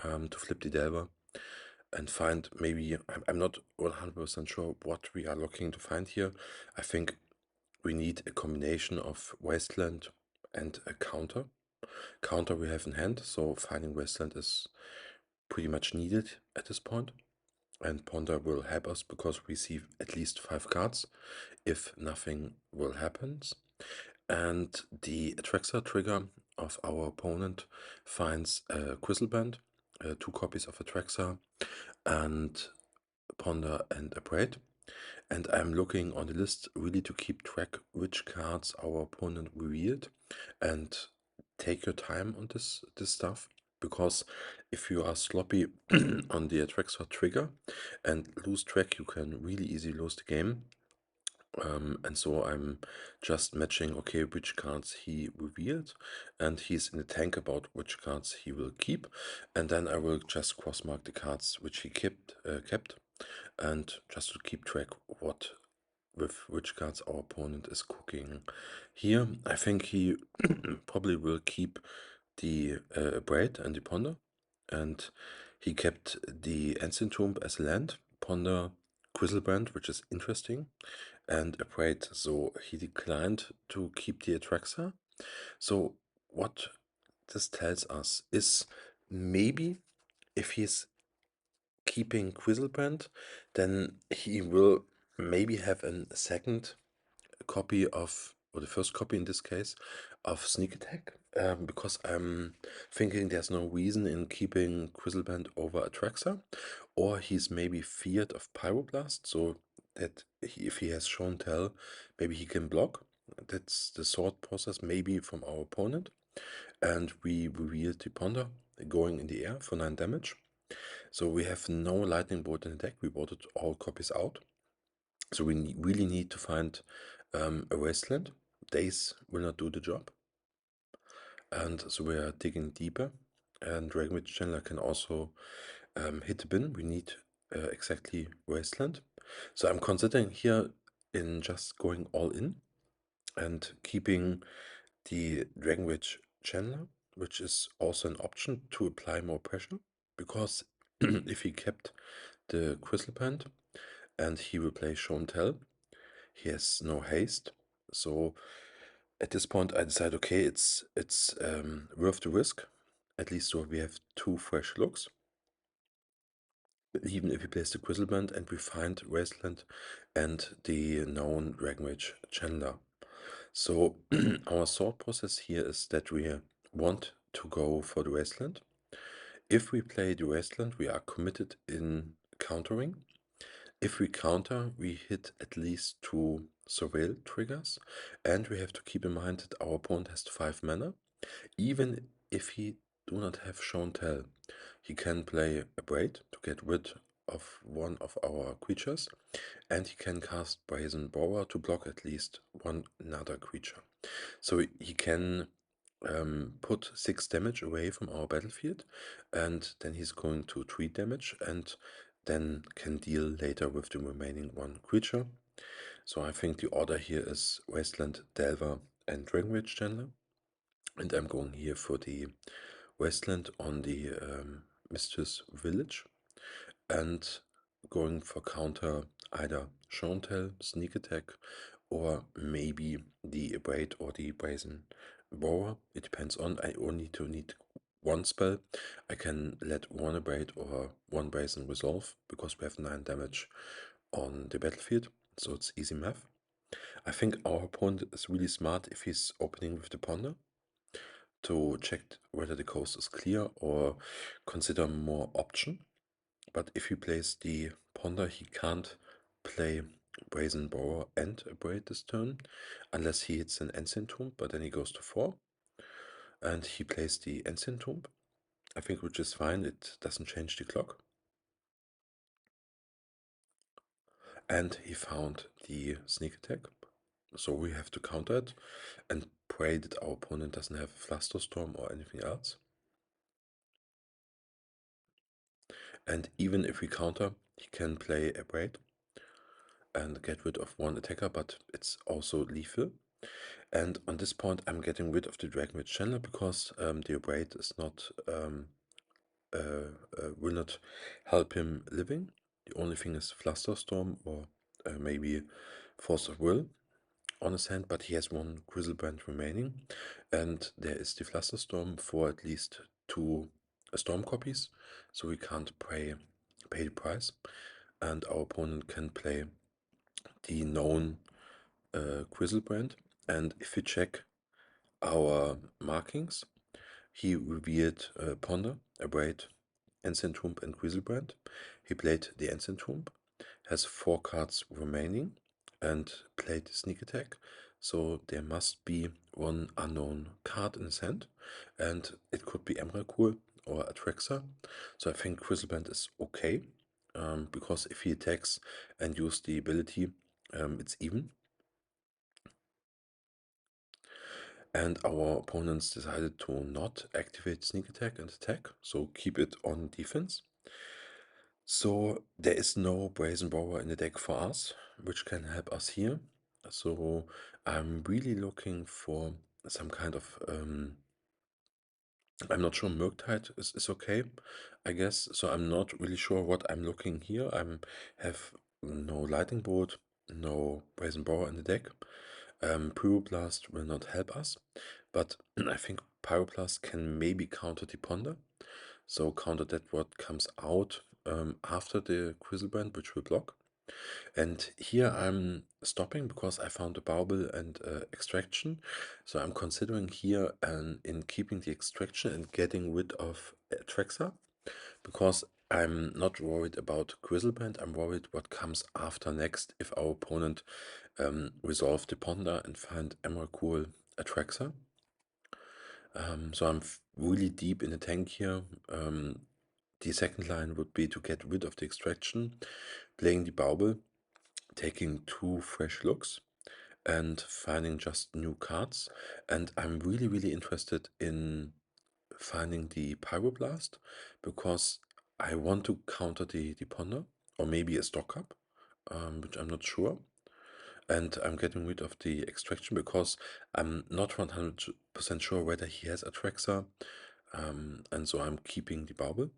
to flip the Delver and find maybe, I'm not 100% sure what we are looking to find here. I think we need a combination of Wasteland and a counter. Counter we have in hand, so finding Wasteland is pretty much needed at this point. And Ponder will help us because we see at least 5 cards if nothing will happen. And the Atraxa trigger of our opponent finds a Quizzleband, 2 copies of Atraxa, and Ponder and a Braid. And I'm looking on the list really to keep track which cards our opponent revealed, and take your time on this stuff, because if you are sloppy on the Atraxa trigger and lose track, you can really easily lose the game. And so I'm just matching, okay, which cards he revealed, and he's in the tank about which cards he will keep, and then I will just cross mark the cards which he kept, and just to keep track with which cards our opponent is cooking. Here, I think he probably will keep the Braid and the Ponder, and he kept the Ancient Tomb as a land, Ponder, Quizzlebrand, which is interesting, and a Braid, so he declined to keep the Atraxa. So what this tells us is maybe if he's keeping Quizzlebrand, then he will maybe have a second copy of, or the first copy in this case, of Sneak Attack, because I'm thinking there's no reason in keeping Quizzleband over Atraxa, or he's maybe feared of Pyroblast, so that if he has Shown Tell, maybe he can block. That's the thought process maybe from our opponent. And we reveal the Ponder going in the air for 9 damage. So we have no Lightning Bolt in the deck, we voted all copies out. So we really need to find a Wasteland. Days will not do the job. And so we are digging deeper. And Dragon Witch Chandler can also hit the bin. We need exactly Wasteland. So I'm considering here in just going all in and keeping the Dragon Witch Chandler, which is also an option to apply more pressure, because if he kept the Crystal Pant and he will play Show and Tell, he has no haste. So at this point I decide, okay, it's worth the risk. At least so we have two fresh looks. Even if he plays the Crystal Band and we find Wasteland and the known Dragon Witch Chandler. So our thought process here is that we want to go for the Wasteland. If we play the Wasteland, we are committed in countering. If we counter, we hit at least 2 surveil triggers, and we have to keep in mind that our opponent has 5 mana. Even if he do not have Show and Tell, he can play a Braid to get rid of one of our creatures, and he can cast Brazen Borer to block at least one another creature. So he can put 6 damage away from our battlefield, and then he's going to 3 damage, and then can deal later with the remaining 1 creature. So I think the order here is Wasteland, Delver, and Dragon Witch Chandler. And I'm going here for the Wasteland on the Mistress Village, and going for counter either Show and Tell, Sneak Attack, or maybe the Abrade or the Brazen Borer. It depends on, I only need one spell. I can let one Abrade or one Brazen resolve, because we have 9 damage on the battlefield, so it's easy math. I think our opponent is really smart if he's opening with the Ponder to check whether the coast is clear or consider more option. But if he plays the Ponder, he can't play Brazen Borer and Abrade this turn, unless he hits an Ancient Tomb, but then he goes to 4. And he plays the Ancient Tomb, I think, which is fine, it doesn't change the clock. And he found the Sneak Attack, so we have to counter it and pray that our opponent doesn't have a Flusterstorm or anything else. And even if we counter, he can play Abrade and get rid of one attacker, but it's also lethal. And on this point, I'm getting rid of the Dragon Witch Chandler, because the Abrade is not will not help him living. The only thing is Flusterstorm or maybe Force of Will on his hand, but he has 1 Grizzlebrand remaining, and there is the Flusterstorm for at least 2 storm copies, so we can't pay the price, and our opponent can play the known Grizzlebrand. And if we check our markings, he revealed Ponder, Abrade, Ancient Tomb, and Grizzlebrand. He played the Ancient Tomb, has 4 cards remaining, and played Sneak Attack. So there must be 1 unknown card in his hand, and it could be Emrakul or Atraxa. So I think Grizzlebrand is okay, because if he attacks and uses the ability, it's even. And our opponents decided to not activate Sneak Attack and attack, so keep it on defense. So there is no Brazen Borer in the deck for us, which can help us here. So I'm really looking for some kind of, I'm not sure, Murktide is okay, I guess. So I'm not really sure what I'm looking here. I have no Lightning Bolt, no Brazen Borer in the deck. Pyroblast will not help us, but I think Pyroblast can maybe counter the Ponder. So counter that what comes out after the Grizzlebrand, which will block. And here I'm stopping because I found a Bauble and extraction. So I'm considering here in keeping the extraction and getting rid of Traxa, because I'm not worried about Grizzlebrand. I'm worried what comes after next if our opponent resolve the Ponder and find Emrakul Atraxa. So I'm really deep in the tank here. The second line would be to get rid of the extraction, playing the Bauble, taking 2 fresh looks, and finding just new cards. And I'm really interested in finding the Pyroblast, because I want to counter the Ponder, or maybe a Stock Up, which I'm not sure. And I'm getting rid of the extraction because I'm not 100% sure whether he has Atraxa. And so I'm keeping the bubble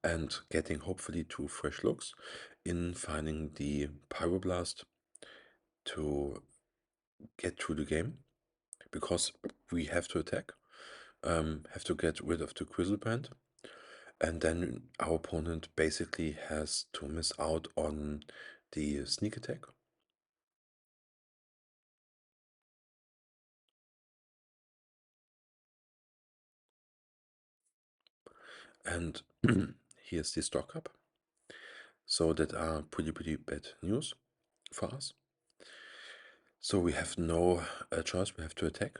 and getting hopefully 2 fresh looks in finding the Pyroblast to get through the game, because we have to attack, have to get rid of the Quizzlebrand, and then our opponent basically has to miss out on the sneak attack. And here's the stock up. So that are pretty bad news for us. So we have no choice, we have to attack.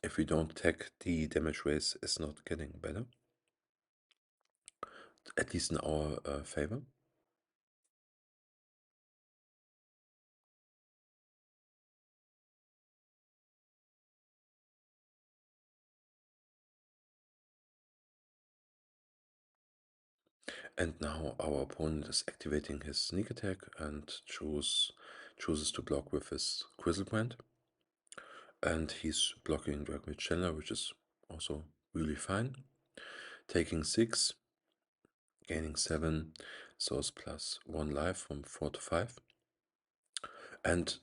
If we don't attack, the damage race is not getting better, at least in our favor. And now our opponent is activating his sneak attack and chooses to block with his Quizzlebrand. And he's blocking Dragmage Chandler, which is also really fine. Taking 6, gaining 7, so it's plus 1 life from 4 to 5. And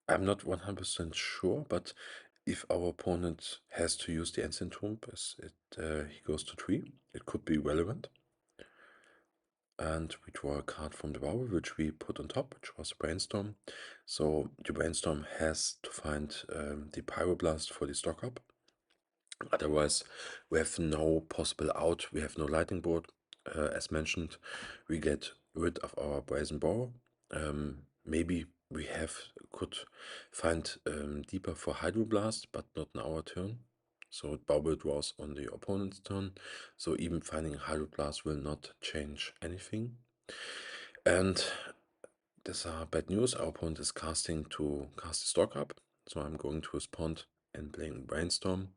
I'm not 100% sure, but if our opponent has to use the Ancient Tomb, he goes to 3, it could be relevant. And we draw a card from the bubble, which we put on top, which was Brainstorm. So the Brainstorm has to find the Pyroblast for the stock up. Otherwise, we have no possible out. We have no lightning board. As mentioned, we get rid of our Brazen Boar. Maybe we could find deeper for Hydroblast, but not in our turn. So bubble draws on the opponent's turn. So even finding Hydroblast will not change anything. And these are bad news. Our opponent is casting to cast the stock up. So I'm going to respond and playing Brainstorm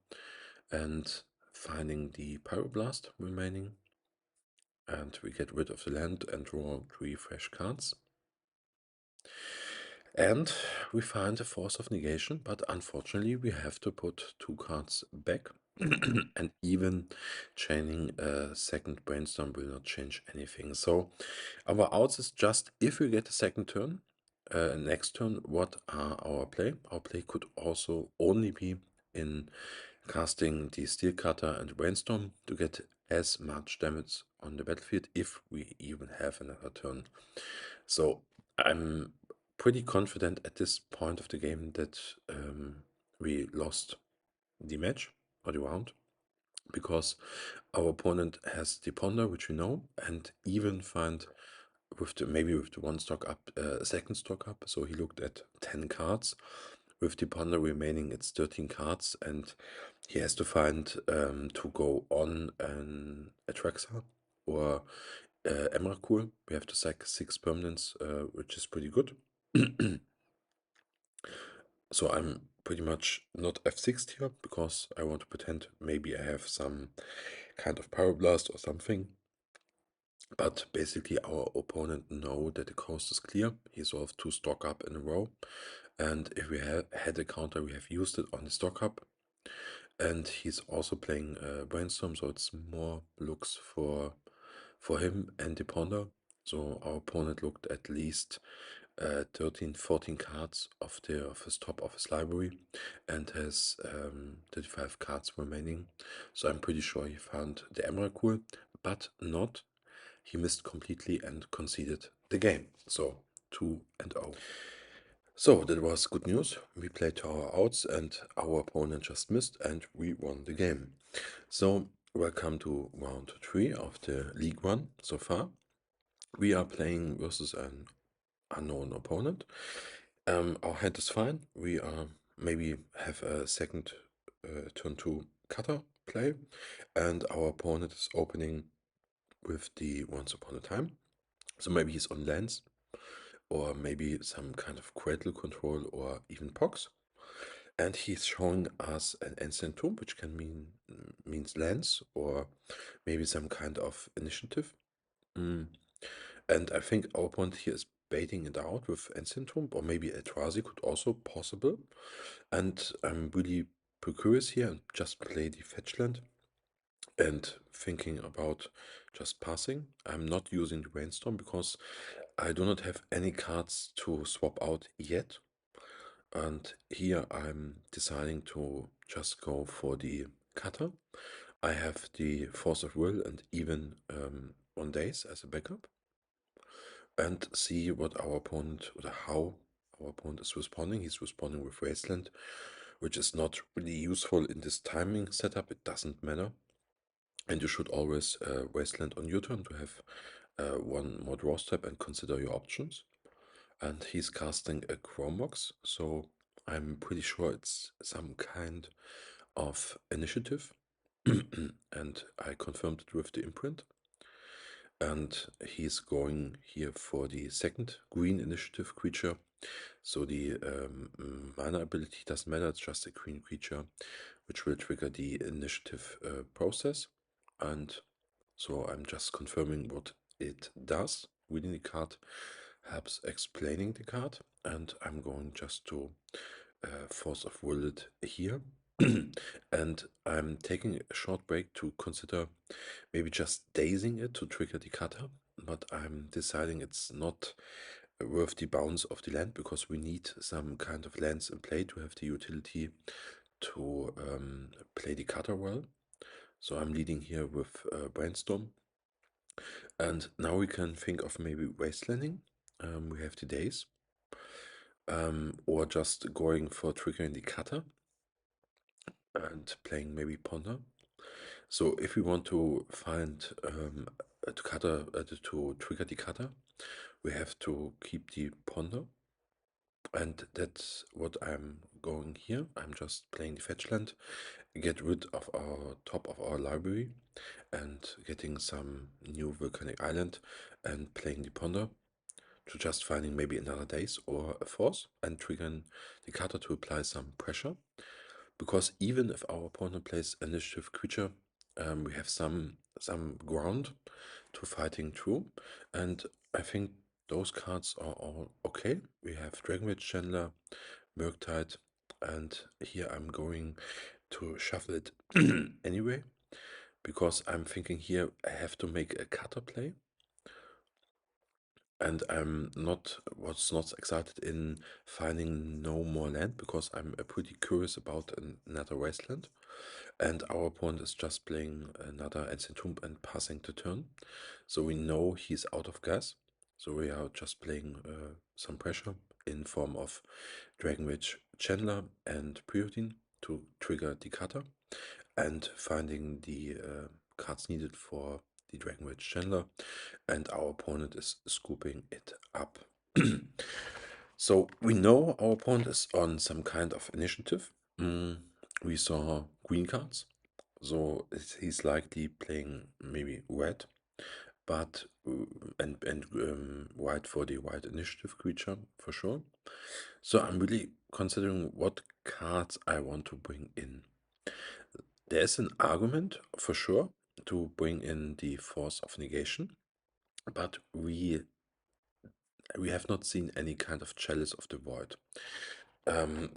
and finding the Pyroblast remaining. And we get rid of the land and draw 3 fresh cards. And we find a Force of Negation, but unfortunately we have to put 2 cards back. And even chaining a second Brainstorm will not change anything. So our outs is just if we get a second turn, next turn, what are our play? Our play could also only be in casting the Steel Cutter and Brainstorm to get as much damage on the battlefield if we even have another turn. So I'm pretty confident at this point of the game that we lost the match or the round, because our opponent has the Ponder, which we know, and even find with the one stock up, second stock up. So he looked at 10 cards. With the Ponder remaining, it's 13 cards, and he has to find to go on an Atraxa or Emrakul. We have to sack 6 permanents, which is pretty good. So I'm pretty much not F6 here because I want to pretend maybe I have some kind of Pyroblast or something. But basically our opponent know that the coast is clear. He solved 2 stock up in a row. And if we had a counter, we have used it on the stock up. And he's also playing Brainstorm, so it's more looks for him and the Ponder. So our opponent looked at least 13, 14 cards of his top of his library and has 35 cards remaining. So I'm pretty sure he found the Emrakul, but not. He missed completely and conceded the game. So 2-0. So that was good news. We played to our outs and our opponent just missed and we won the game. So welcome to round 3 of the League 1 so far. We are playing versus an unknown opponent. Our hand is fine. We maybe have a second turn 2 cutter play, and our opponent is opening with the Once Upon a Time. So maybe he's on lands, or maybe some kind of cradle control, or even pox. And he's showing us an Ancient Tomb, which can means lands, or maybe some kind of initiative. And I think our opponent here is baiting it out with Ancient Tomb, or maybe Eldrazi could also possible. And I'm really precurious here and just play the fetch land and thinking about just passing. I'm not using the Brainstorm because I do not have any cards to swap out yet. And here I'm deciding to just go for the cutter. I have the Force of Will and even on days as a backup, and see what our opponent, or how our opponent is responding. He's responding with Wasteland, which is not really useful in this timing setup. It doesn't matter. And you should always Wasteland on your turn to have one more draw step and consider your options. And he's casting a Chrome Box, so I'm pretty sure it's some kind of initiative. And I confirmed it with the imprint. And he's going here for the second green initiative creature. So the mana ability doesn't matter, it's just a green creature, which will trigger the initiative process. And so I'm just confirming what it does. Reading the card helps explaining the card, and I'm going just to Force of Will it here. And I'm taking a short break to consider maybe just dazing it to trigger the cutter, but I'm deciding it's not worth the bounce of the land because we need some kind of lands in play to have the utility to play the cutter well. So I'm leading here with Brainstorm. And now we can think of maybe wastelanding. We have the days. Or just going for triggering the cutter and playing maybe Ponder. So if we want to find a cutter to trigger the cutter, we have to keep the Ponder. And that's what I'm going here. I'm just playing the fetch land, get rid of our top of our library and getting some new volcanic island and playing the Ponder to just finding maybe another days or a force and triggering the cutter to apply some pressure. Because even if our opponent plays initiative creature, we have some ground to fighting through, and I think those cards are all okay. We have Dragonwitch Chandler, Murktide, and here I'm going to shuffle it anyway, because I'm thinking here I have to make a cutter play, and was not excited in finding no more land because I'm pretty curious about another wasteland. And our opponent is just playing another Ancient Tomb and passing the turn. So we know he's out of gas. So we are just playing some pressure in form of Dragonwitch Chandler and Pyrotin to trigger the cutter and finding the cards needed for the Dragonwitch Chandler. And our opponent is scooping it up. So we know our opponent is on some kind of initiative. We saw green cards. So he's likely playing maybe red, but and white for the white initiative creature for sure. So I'm really considering what cards I want to bring in. There's an argument for sure to bring in the Force of Negation, but we have not seen any kind of Chalice of the Void.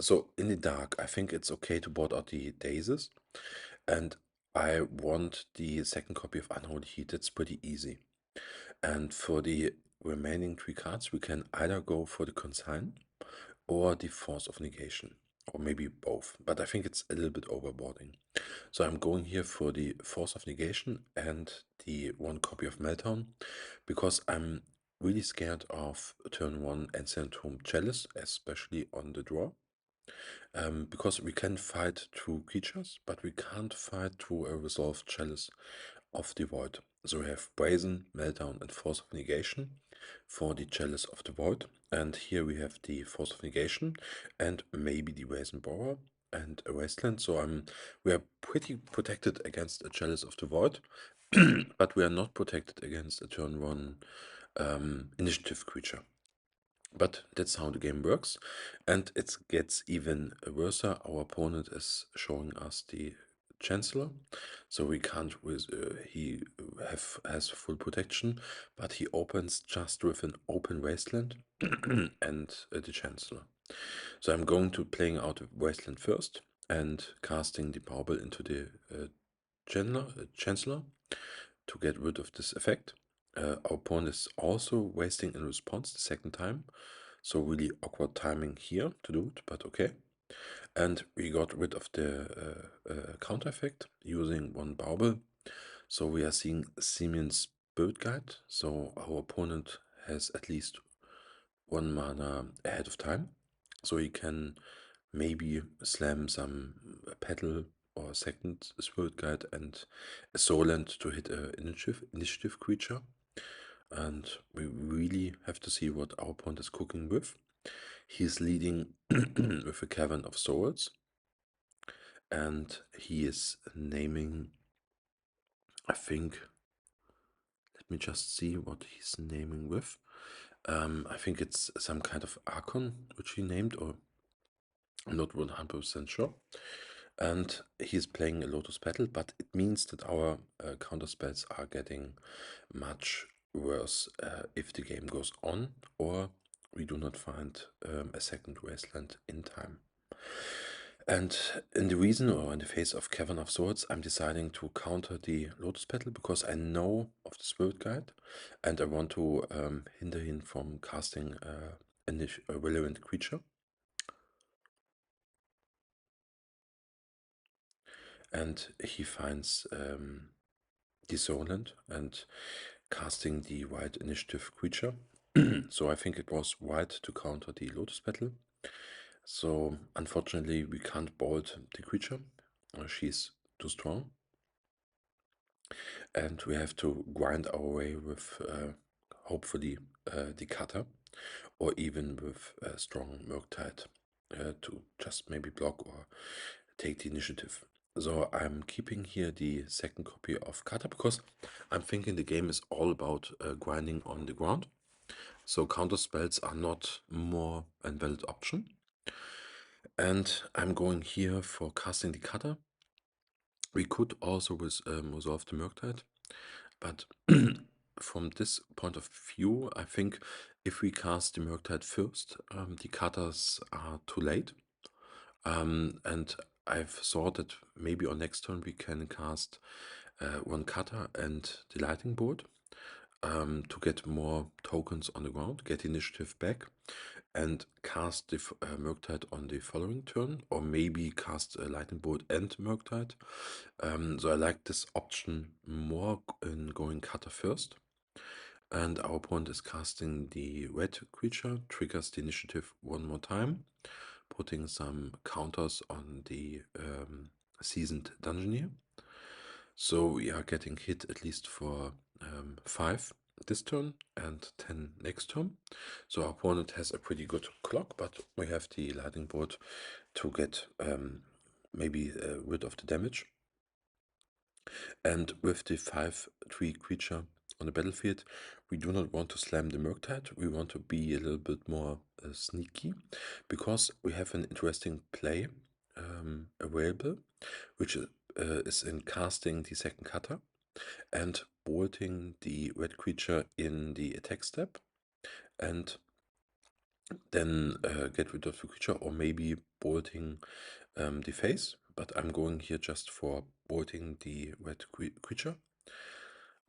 So in the dark, I think it's okay to board out the Dazes, and I want the second copy of Unholy Heat. It's pretty easy. And for the remaining 3 cards, we can either go for the Consign or the Force of Negation, or maybe both. But I think it's a little bit overboarding. So I'm going here for the Force of Negation and the 1 copy of Meltdown, because I'm really scared of turn 1 Ancient Tomb Chalice, especially on the draw. Because we can fight through creatures, but we can't fight through a resolved Chalice of the Void. So we have Brazen, Meltdown, and Force of Negation for the Chalice of the Void. And here we have the Force of Negation and maybe the Brazen Borer and a Wasteland. So we are pretty protected against a Chalice of the Void, but we are not protected against a turn 1 initiative creature. But that's how the game works, and it gets even worse. Our opponent is showing us the Chancellor, so we can't with he has full protection, but he opens just with an open wasteland and the Chancellor. So I'm going to playing out a wasteland first and casting the Bauble into the Chancellor to get rid of this effect. Our opponent is also wasting in response the second time, so really awkward timing here to do it, but okay. And we got rid of the counter effect using one Bauble. So we are seeing Simeon's Spirit Guide. So our opponent has at least one mana ahead of time. So he can maybe slam some Petal or second Spirit Guide and a Soulland to hit a initiative creature. And we really have to see what our opponent is cooking with. He's leading with a Cavern of Souls. And he is naming, I think, let me just see what he's naming with. I think it's some kind of Archon, which he named, or I'm not 100% sure. And he's playing a Lotus Petal, but it means that our counter spells are getting much worse if the game goes on, or we do not find a second wasteland in time. And in the reason, or in the face of Cavern of Swords, I'm deciding to counter the Lotus Petal because I know of the Spirit Guide and I want to hinder him from casting a relevant creature. And he finds the Soulland and casting the white initiative creature. So I think it was white to counter the Lotus Petal. So unfortunately we can't bolt the creature. She's too strong. And we have to grind our way with hopefully the cutter, or even with a strong Murktide to just maybe block or take the initiative. So I'm keeping here the second copy of cutter because I'm thinking the game is all about grinding on the ground. So counter spells are not more a valid option. And I'm going here for casting the cutter. We could also resolve the Murktide, but from this point of view, I think if we cast the Murktide first, the cutters are too late. And I've thought that maybe on next turn we can cast one cutter and the lightning bolt to get more tokens on the ground, get initiative back, and cast the Murktide on the following turn, or maybe cast a lightning bolt and Murktide. So I like this option more in going cutter first. And our opponent is casting the red creature, triggers the initiative one more time, putting some counters on the seasoned dungeoneer. So we are getting hit at least for 5 this turn and 10 next turn. So our opponent has a pretty good clock, but we have the lightning bolt to get maybe rid of the damage. And with the 5/3 creature on the battlefield, we do not want to slam the Murktide. We want to be a little bit more sneaky, because we have an interesting play available, which is in casting the second cutter and bolting the red creature in the attack step, and then get rid of the creature, or maybe bolting the face. But I'm going here just for bolting the red creature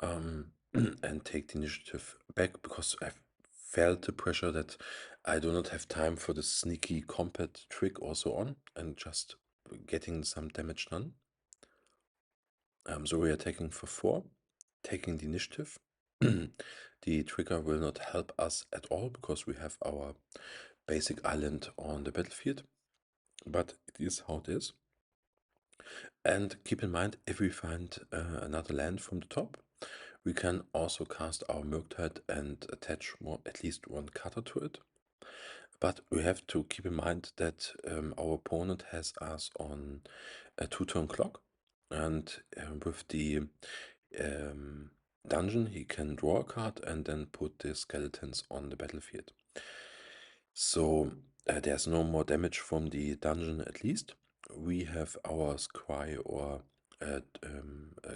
and take the initiative back, because I felt the pressure that I do not have time for the sneaky combat trick also on, and just getting some damage done. So we are taking for 4, taking the initiative. The trigger will not help us at all because we have our basic island on the battlefield, but it is how it is. And keep in mind, if we find another land from the top, we can also cast our Murktide and attach at least one cutter to it. But we have to keep in mind that our opponent has us on a 2-turn clock, and with the dungeon he can draw a card and then put the skeletons on the battlefield. So there's no more damage from the dungeon at least. We have our scry or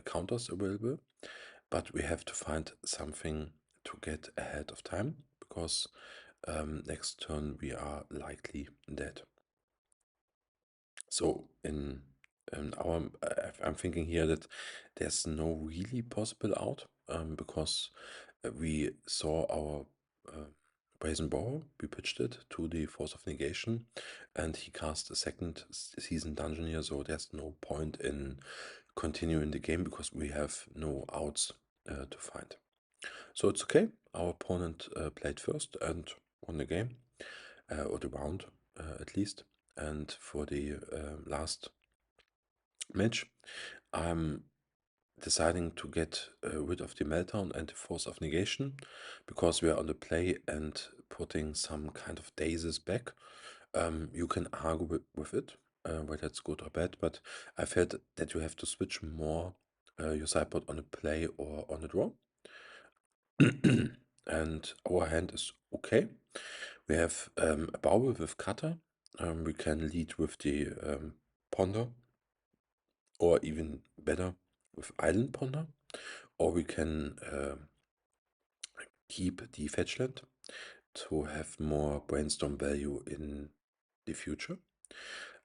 counters available, but we have to find something to get ahead of time, because next turn we are likely dead. So in I'm thinking here that there's no really possible out, because we saw our Brazen Borrow, we pitched it to the Force of Negation, and he cast a second season dungeon here, so there's no point in continuing the game because we have no outs to find. So it's okay. Our opponent played first and won the game, or the round at least. And for the last match, I'm deciding to get rid of the Meltdown and the Force of Negation, because we are on the play and putting some kind of dazes back. You can argue with it, whether it's good or bad, but I felt that you have to switch more your sideboard on the play or on the draw. And our hand is okay. We have a Bauble with Cutter. We can lead with the Ponder, or even better with Island Ponder, or we can keep the fetchland to have more brainstorm value in the future.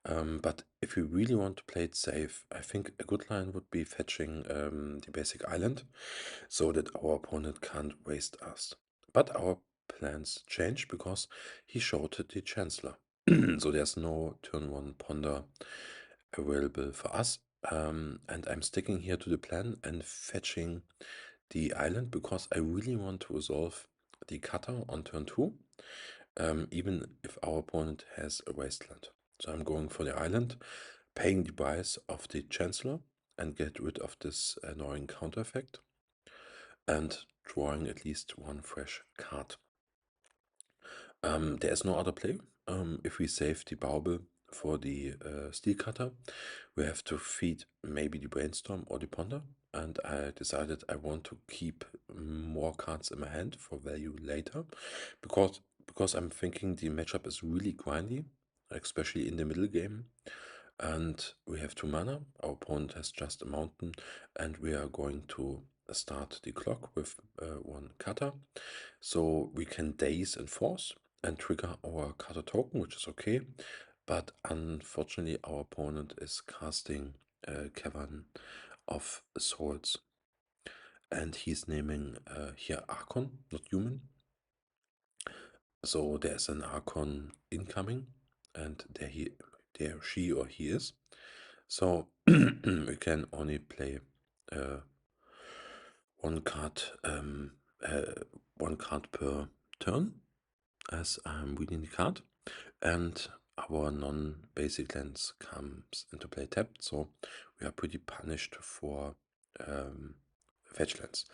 But if we really want to play it safe, I think a good line would be fetching the basic island, so that our opponent can't waste us. But our plans change because he showed the Chancellor. So there's no turn 1 ponder available for us. And I'm sticking here to the plan and fetching the island because I really want to resolve the cutter on turn 2, even if our opponent has a wasteland. So I'm going for the island, paying the price of the Chancellor and get rid of this annoying counter effect, and drawing at least one fresh card. There is no other play. If we save the Bauble for the Steel Cutter, we have to feed maybe the Brainstorm or the Ponder, and I decided I want to keep more cards in my hand for value later, because I'm thinking the matchup is really grindy, especially in the middle game. And we have 2 mana, our opponent has just a mountain, and we are going to start the clock with 1 cutter. So we can daze and force and trigger our cutter token, which is okay. But unfortunately, our opponent is casting Cavern of Swords, and he's naming here Archon, not human. So there's an Archon incoming, and there she or he is. So we can only play one card, one card per turn, as I'm reading the card, and our non-basic lands comes into play tapped, so we are pretty punished for fetch lands.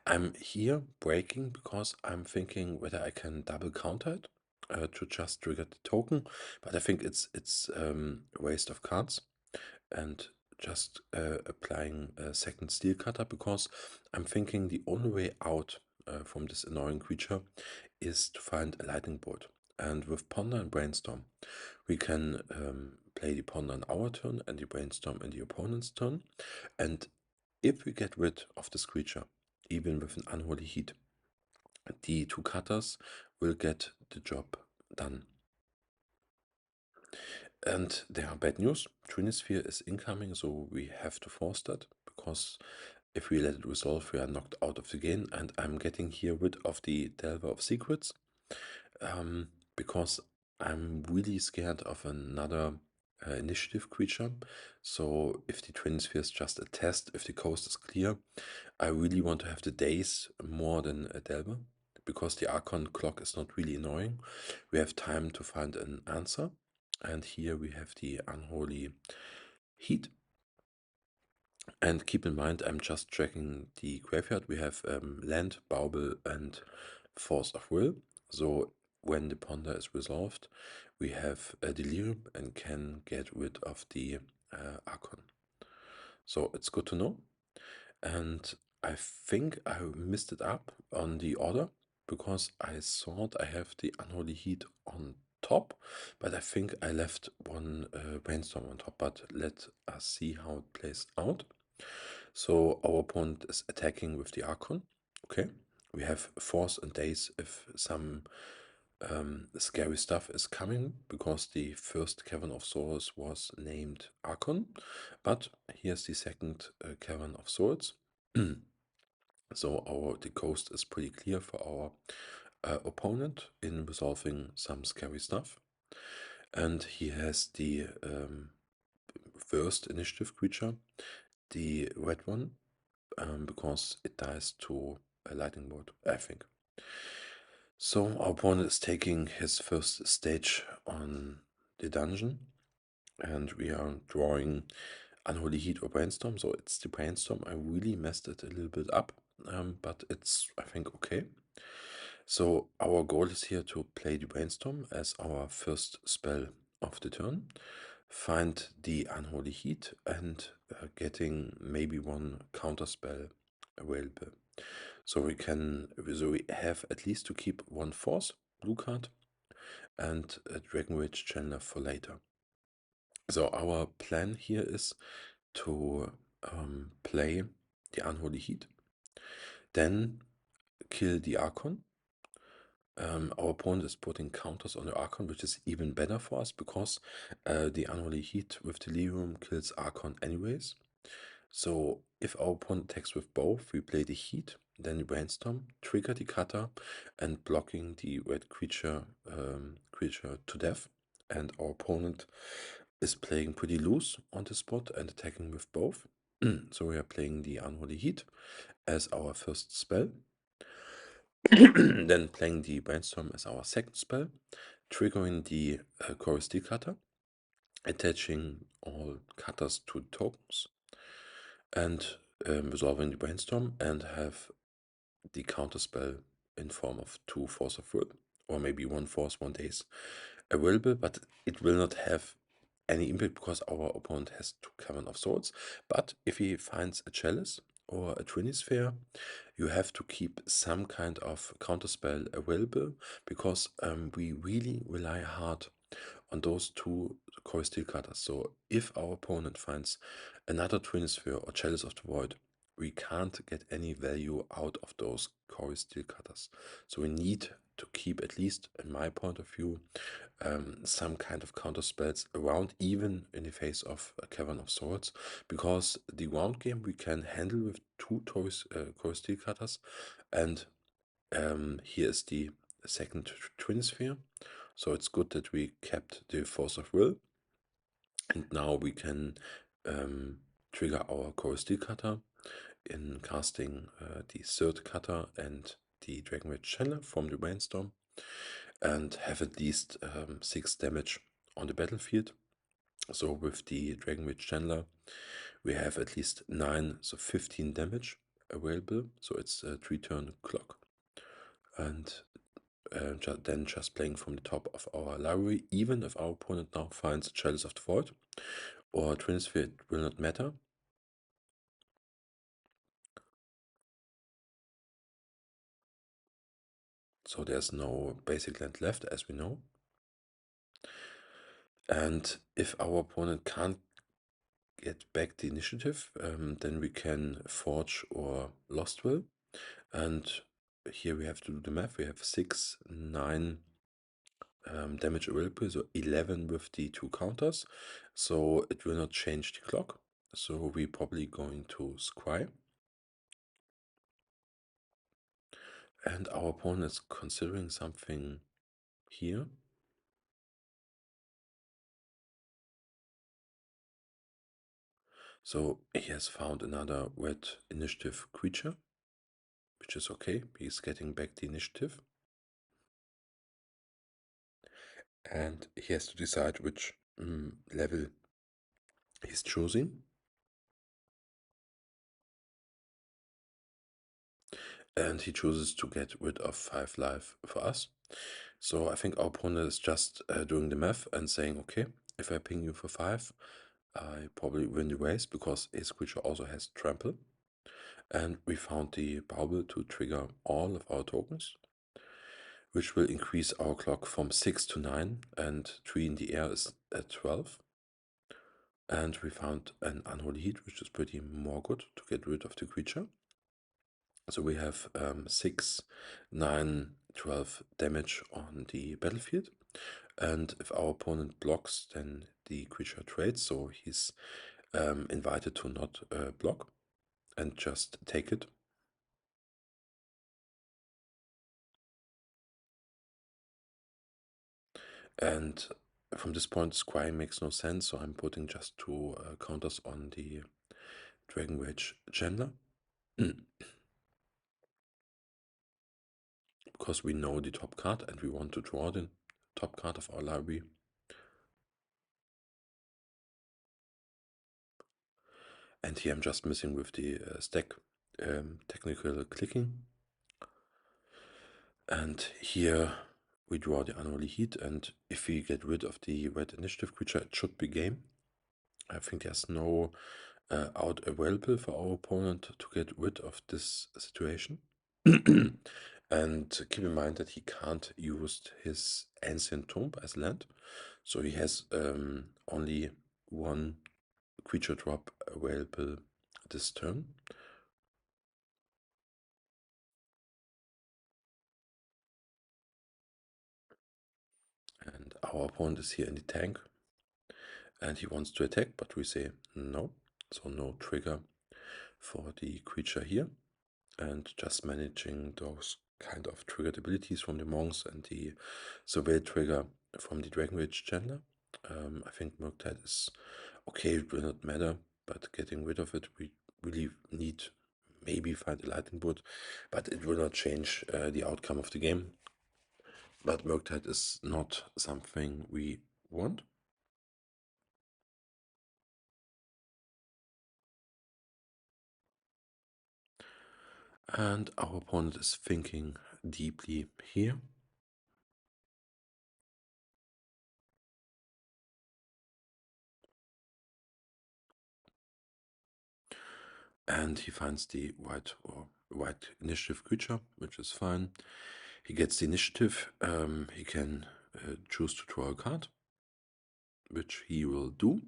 I'm here breaking because I'm thinking whether I can double counter it to just trigger the token, but I think it's a waste of cards, and just applying a second steel cutter, because I'm thinking the only way out from this annoying creature is to find a lightning bolt. And with Ponder and Brainstorm, we can play the Ponder on our turn and the Brainstorm in the opponent's turn. And if we get rid of this creature, even with an Unholy Heat, the 2 cutters will get the job done. And there are bad news. Trinisphere is incoming, so we have to force that, because if we let it resolve, we are knocked out of the game. And I'm getting here rid of the Delver of Secrets, because I'm really scared of another initiative creature. So if the Trinisphere is just a test, if the coast is clear, I really want to have the days more than a Delver, because the Archon clock is not really annoying. We have time to find an answer. And here we have the Unholy Heat. And keep in mind, I'm just tracking the graveyard. We have land, Bauble, and Force of Will. So when the Ponder is resolved, we have a Delirium and can get rid of the Archon. So it's good to know. And I think I messed it up on the order, because I thought I have the Unholy Heat on top, but I think I left one brainstorm on top, but let us see how it plays out. So our opponent is attacking with the Archon. Okay, we have Force and Daze if some scary stuff is coming, because the first Cavern of Swords was named Archon, but here's the second Cavern of Swords. So the coast is pretty clear for our opponent in resolving some scary stuff. And he has the first initiative creature, the red one, because it dies to a lightning bolt, I think. So our opponent is taking his first stage on the dungeon, and we are drawing Unholy Heat or Brainstorm. So it's the Brainstorm. I really messed it a little bit up, but it's, I think, okay. So our goal is here to play the Brainstorm as our first spell of the turn, find the Unholy Heat, and getting maybe one counter spell available. So we have at least to keep one Force, blue card, and a Dragon Rage Chandler for later. So our plan here is to play the Unholy Heat, then kill the Archon. Our opponent is putting counters on the Archon, which is even better for us, because the Unholy Heat with Delirium kills Archon anyways. So if our opponent attacks with both, we play the Heat, then the Brainstorm, trigger the Cutter, and blocking the red creature to death. And our opponent is playing pretty loose on the spot and attacking with both. So we are playing the Unholy Heat as our first spell. Then playing the Brainstorm as our second spell, triggering the Chorus Steel Cutter, attaching all cutters to tokens, and resolving the Brainstorm, and have the counter spell in form of 2 Force of Will, or maybe 1 Force, 1 Daze available, but it will not have any impact because our opponent has 2 Cavern of Swords. But if he finds a Chalice or a Trinisphere, you have to keep some kind of counterspell available, because we really rely hard on those 2 Core Steel Cutters. So if our opponent finds another Trinisphere or Chalice of the Void, we can't get any value out of those Core Steel Cutters. So we need to keep, at least in my point of view, some kind of counter spells around, even in the face of a Cavern of Swords, because the round game we can handle with 2 Core Steel Cutters, and here is the second Twin Sphere. So it's good that we kept the Force of Will, and now we can trigger our Core Steel Cutter in casting the third cutter and the Dragon Rage Chandler from the Brainstorm, and have at least 6 damage on the battlefield. So with the Dragon Rage Chandler, we have at least 9, so 15 damage available. So it's a 3-turn clock. And then just playing from the top of our library, even if our opponent now finds a Chalice of the Void or a Trinisphere, it will not matter. So there's no basic land left, as we know. And if our opponent can't get back the initiative, then we can Forge or Lost Will. And here we have to do the math. We have 6, 9 damage available, so 11 with the 2 counters. So it will not change the clock. So we're probably going to Scry. And our opponent is considering something here. So he has found another red initiative creature, which is okay. He's getting back the initiative. And he has to decide which level he's choosing. And he chooses to get rid of 5 life for us. So I think our opponent is just doing the math and saying, okay, if I ping you for 5, I probably win the race, because his creature also has trample. And we found the bauble to trigger all of our tokens. which will increase our clock from 6 to 9, and 3 in the air is at 12. And we found an Unholy Heat, which is pretty more good to get rid of the creature. So we have 6, 9, 12 damage on the battlefield. And if our opponent blocks, then the creature trades, so he's invited to not block and just take it. And from this point, scrying makes no sense, so I'm putting just 2 counters on the Dragon Rage Chandler. Because we know the top card and we want to draw the top card of our library. And here I'm just missing with the stack technical clicking. And here we draw the Unholy Heat, and if we get rid of the red initiative creature, it should be game. I think there's no out available for our opponent to get rid of this situation. And keep in mind that he can't use his Ancient Tomb as land, so he has only 1 creature drop available this turn. And our opponent is here in the tank, and he wants to attack, but we say no, so no trigger for the creature here, and just managing those kind of triggered abilities from the monks and the surveil trigger from the Dragon Rage Chandler. I think Murktide is okay, it will not matter, but getting rid of it, we really need maybe find a lightning bolt, but it will not change the outcome of the game. But Murktide is not something we want. And our opponent is thinking deeply here. And he finds the white initiative creature, which is fine. He gets the initiative. He can choose to draw a card, which he will do.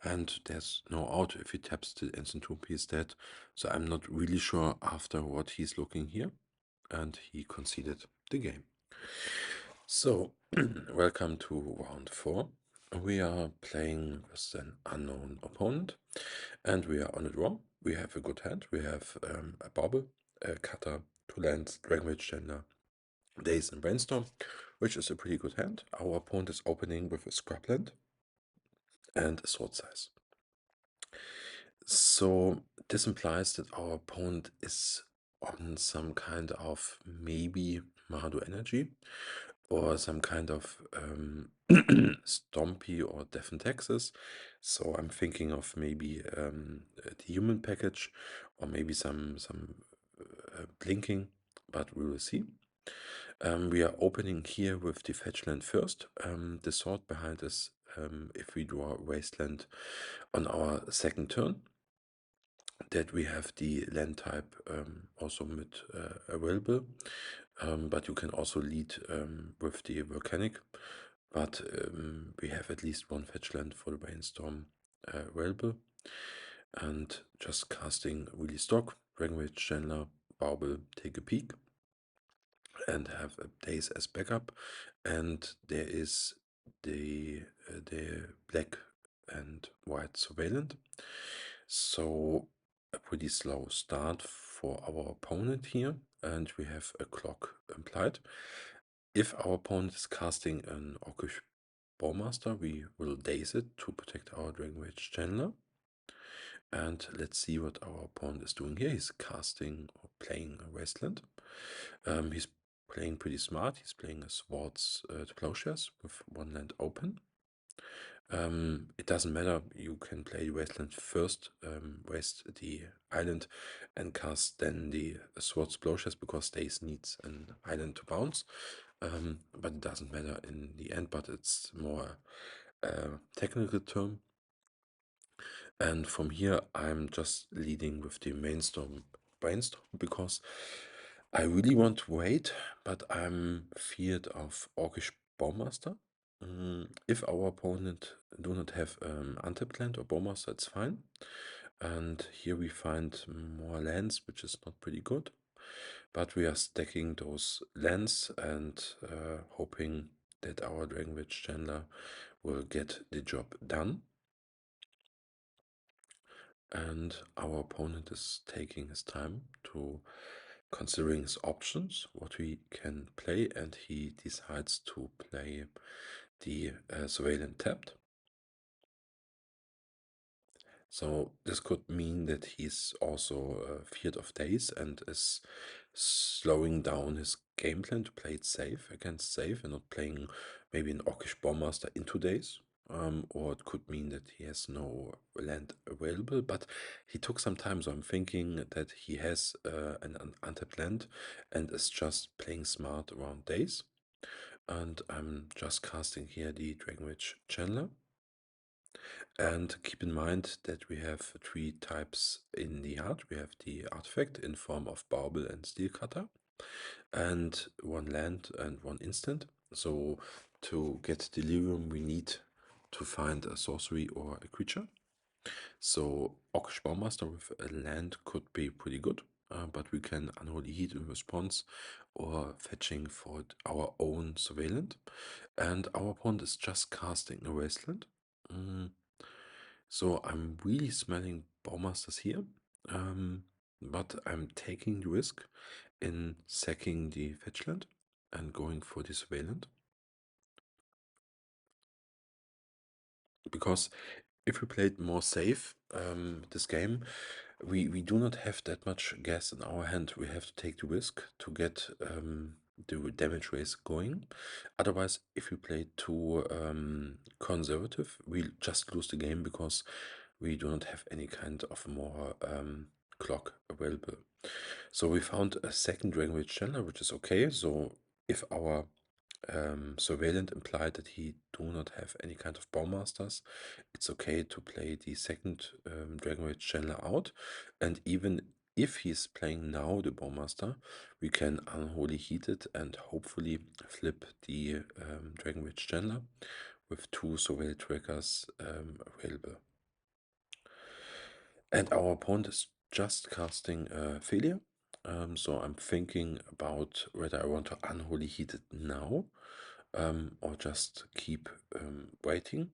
And there's no out. If he taps the instant tomb, he's dead. So I'm not really sure after what he's looking here. And he conceded the game. So, welcome to round 4. We are playing with an unknown opponent, and we are on a draw. We have a good hand. We have a bauble, a cutter, 2 lands, Dragon Rage Chandler, Daze, and Brainstorm, which is a pretty good hand. Our opponent is opening with a scrubland and a sword size. So this implies that our opponent is on some kind of maybe Mardu energy, or some kind of Stompy or Deafen Texas. So I'm thinking of maybe the human package, or maybe some blinking, but we will see. We are opening here with the fetch land first. The thought behind is if we draw Wasteland on our second turn, that we have the land type also mit available, but you can also lead with the volcanic, but we have at least 1 fetch land for the Brainstorm available, and just casting really stock, Dragon Rage Chandler, Bauble, take a peek, and have a Daze as backup, and there is the black and white Surveillant. So a pretty slow start for our opponent here, and we have a clock implied. If our opponent is casting an Orcish Bowmaster, we will daze it to protect our Dragon Rage Chandler. And let's see what our opponent is doing here. He's casting or playing a Wasteland. He's playing pretty smart. He's playing a Swords to Plowshares with 1 land open. It doesn't matter, you can play Wasteland first, waste the island, and cast then the Swords Plowshares, because Daze needs an island to bounce. But it doesn't matter in the end, but it's more a technical term. And from here, I'm just leading with the Brainstorm, because I really want to wait, but I'm feared of Orcish Bowmaster. If our opponent do not have untapped land or Bowmaster, it's fine. And here we find more lands, which is not pretty good. But we are stacking those lands and hoping that our Dragonwitch Chandler will get the job done. And our opponent is taking his time to considering his options, what we can play, and he decides to play the Surveillant tapped. So this could mean that he's also feared of days and is slowing down his game plan to play it safe against safe and not playing maybe an Orcish Bowmaster into days. Or it could mean that he has no land available, but he took some time, so I'm thinking that he has an untapped land and is just playing smart around days. And I'm just casting here the Dragonwitch Chandler. And keep in mind that we have three types in the art. We have the artifact in form of bauble and steel cutter, and one land and one instant. So to get delirium, we need to find a sorcery or a creature. So Orcish Bowmaster with a land could be pretty good, but we can Unholy Heat in response or fetching for our own Surveillant. And our opponent is just casting a Wasteland. So I'm really smelling Bowmasters here, but I'm taking the risk in sacking the Fetchland and going for the Surveillant. Because if we played more safe this game, we do not have that much gas in our hand. We have to take the risk to get the damage race going. Otherwise, if we play too conservative, we just lose the game because we do not have any kind of more clock available. So we found a second Dragonwitch Chandler, which is okay. So if our Surveillant implied that he do not have any kind of Bowmasters, it's okay to play the second Dragonwitch Chandler out. And even if he's playing now the Bowmaster, we can Unholy Heat it and hopefully flip the Dragonwitch Chandler with two Surveil triggers available. And our opponent is just casting Phelia. So I'm thinking about whether I want to Unholy Heat it now or just keep waiting.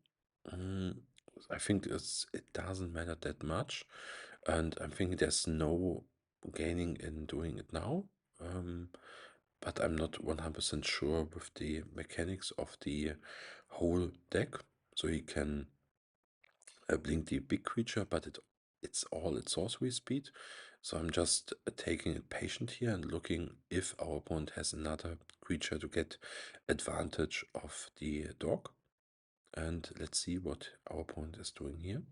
I think it doesn't matter that much, and I'm thinking there's no gaining in doing it now. But I'm not 100% sure with the mechanics of the whole deck. So he can blink the big creature, but it's all at sorcery speed. So I'm just taking it patient here and looking if our opponent has another creature to get advantage of the dog. And let's see what our opponent is doing here.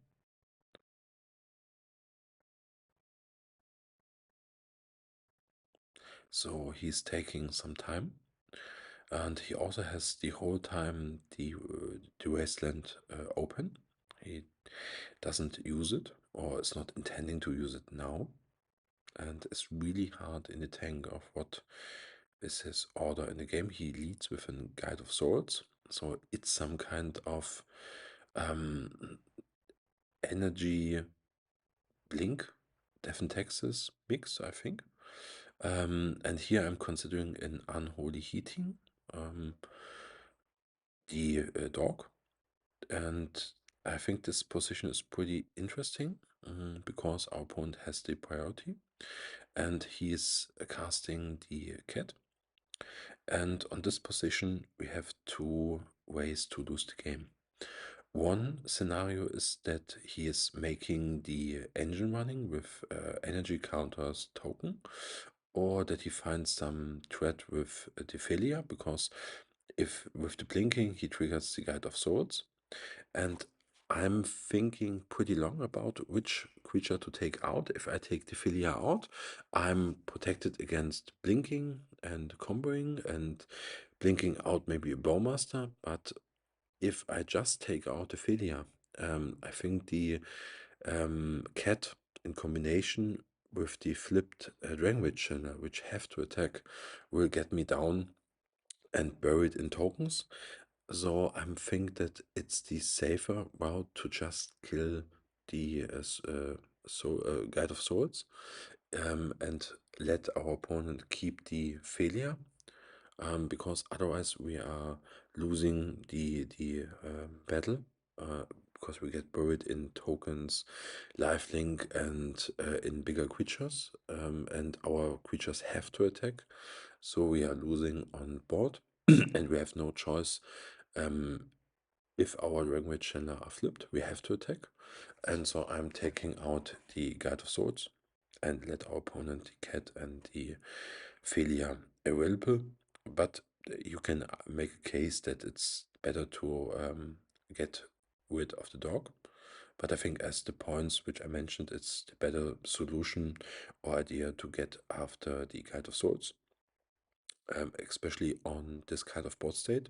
So he's taking some time. And he also has the whole time the wasteland open. He doesn't use it or is not intending to use it now. And it's really hard in the tank of what is his order in the game. He leads with a Guide of Swords. So it's some kind of energy blink, Death and Texas mix, I think. And here I'm considering an Unholy Heating, the dog. And I think this position is pretty interesting because our opponent has the priority and he is casting the cat. And on this position, we have two ways to lose the game. One scenario is that he is making the engine running with energy counters token, or that he finds some threat with the Phelia, because if with the blinking he triggers the Guide of Swords. And I'm thinking pretty long about which creature to take out. If I take the Phelia out, I'm protected against blinking and comboing and blinking out maybe a Bowmaster, but if I just take out Ophelia, I think the cat in combination with the flipped Dragonwitch channel, which have to attack, will get me down and buried in tokens. So I think that it's the safer route to just kill the Guide of Swords, and let our opponent keep the Phelia, because otherwise we are losing the battle, because we get buried in tokens, lifelink, and in bigger creatures, and our creatures have to attack, so we are losing on board, and we have no choice. If our Dragonwitch channel are flipped, we have to attack, and so I'm taking out the Guide of Swords and let our opponent the cat and the Phelia available. But you can make a case that it's better to get rid of the dog. But I think as the points which I mentioned, it's the better solution or idea to get after the Guide of Swords, especially on this kind of board state,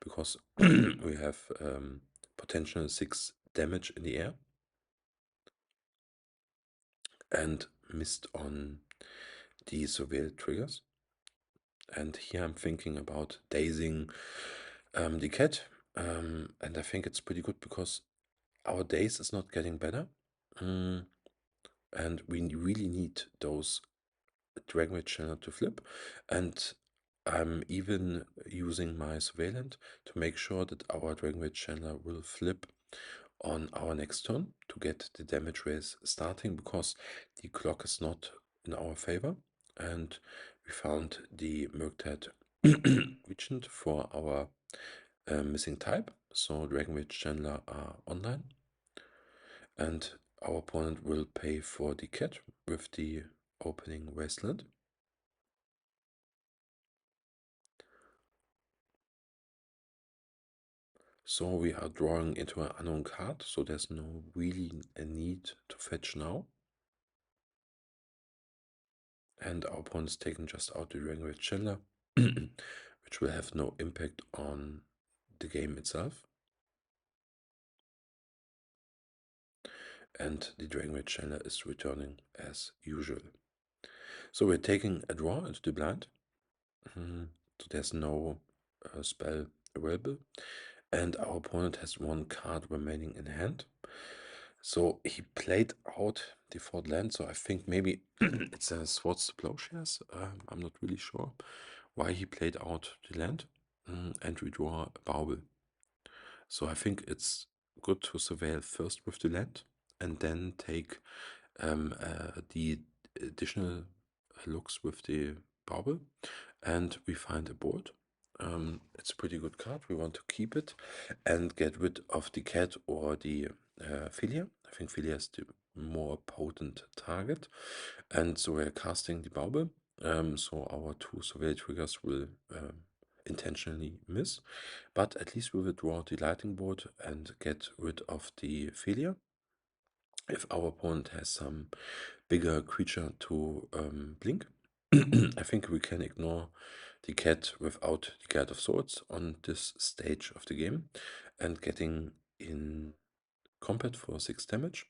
because we have potential 6 damage in the air and missed on the surveil triggers. And here I'm thinking about dazing the cat, and I think it's pretty good because our daze is not getting better, and we really need those Dragonwitch channel to flip, and I'm even using my surveillant to make sure that our Dragonwitch channel will flip on our next turn to get the damage race starting, because the clock is not in our favor, and we found the Murktide Regent for our missing type, so Dragonwitch Chandler are online, and our opponent will pay for the cat with the opening wasteland. So we are drawing into an unknown card, so there's no really a need to fetch now. And our opponent's taking just out the Dragonwitch Chandler, which will have no impact on the game itself. And the Dragonwitch Chandler is returning as usual. So we're taking a draw into the blind. So there's no spell available, and our opponent has 1 card remaining in hand. So he played out the 4th land, so I think maybe it's a Swords to Plowshares. I'm not really sure why he played out the land, and we draw a Bauble. So I think it's good to surveil first with the land and then take the additional looks with the Bauble, and we find a board. It's a pretty good card. We want to keep it and get rid of the cat or the Phelia. I think Phelia is the more potent target, and so we're casting the Bauble. So our 2 surveil triggers will intentionally miss, but at least we will draw the lightning board and get rid of the Phelia. If our opponent has some bigger creature to blink, I think we can ignore the cat without the Guide of Swords on this stage of the game and getting in combat for 6 damage.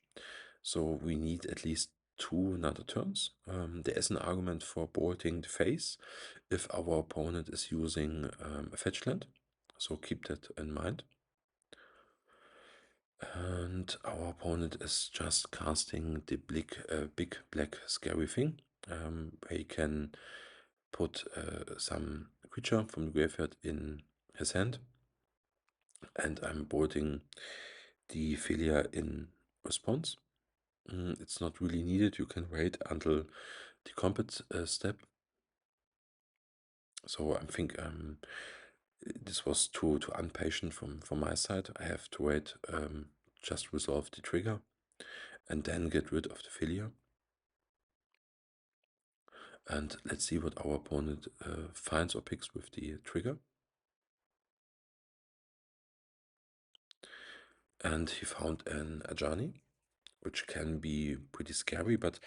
So we need at least 2 another turns. There is an argument for bolting the face if our opponent is using a fetch land, so keep that in mind. And our opponent is just casting the big black scary thing, where he can put some creature from the graveyard in his hand, and I'm bolting the Phelia in response. It's not really needed, you can wait until the combat step. So I think this was too impatient from my side. I have to wait, just resolve the trigger and then get rid of the Phelia. And let's see what our opponent finds or picks with the trigger. And he found an Ajani, which can be pretty scary, but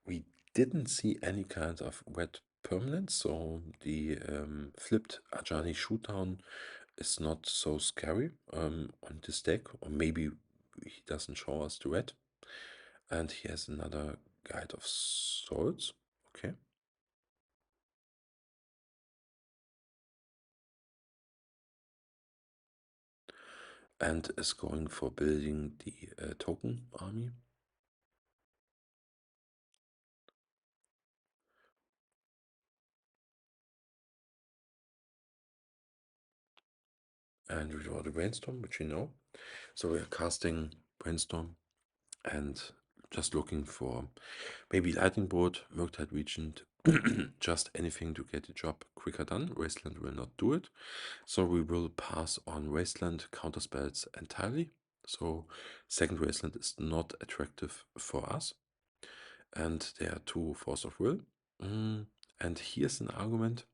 we didn't see any kind of red permanence, so the flipped Ajani shootdown is not so scary on this deck, or maybe he doesn't show us the red. And he has another Guide of Swords. Okay. And is going for building the token army. And we draw the Brainstorm, which we know. So we are casting Brainstorm and just looking for maybe Lightning Bolt, Murktide Regent, just anything to get the job quicker done. Wasteland will not do it. So we will pass on Wasteland counterspells entirely. So second Wasteland is not attractive for us. And there are 2 Force of Will. And here's an argument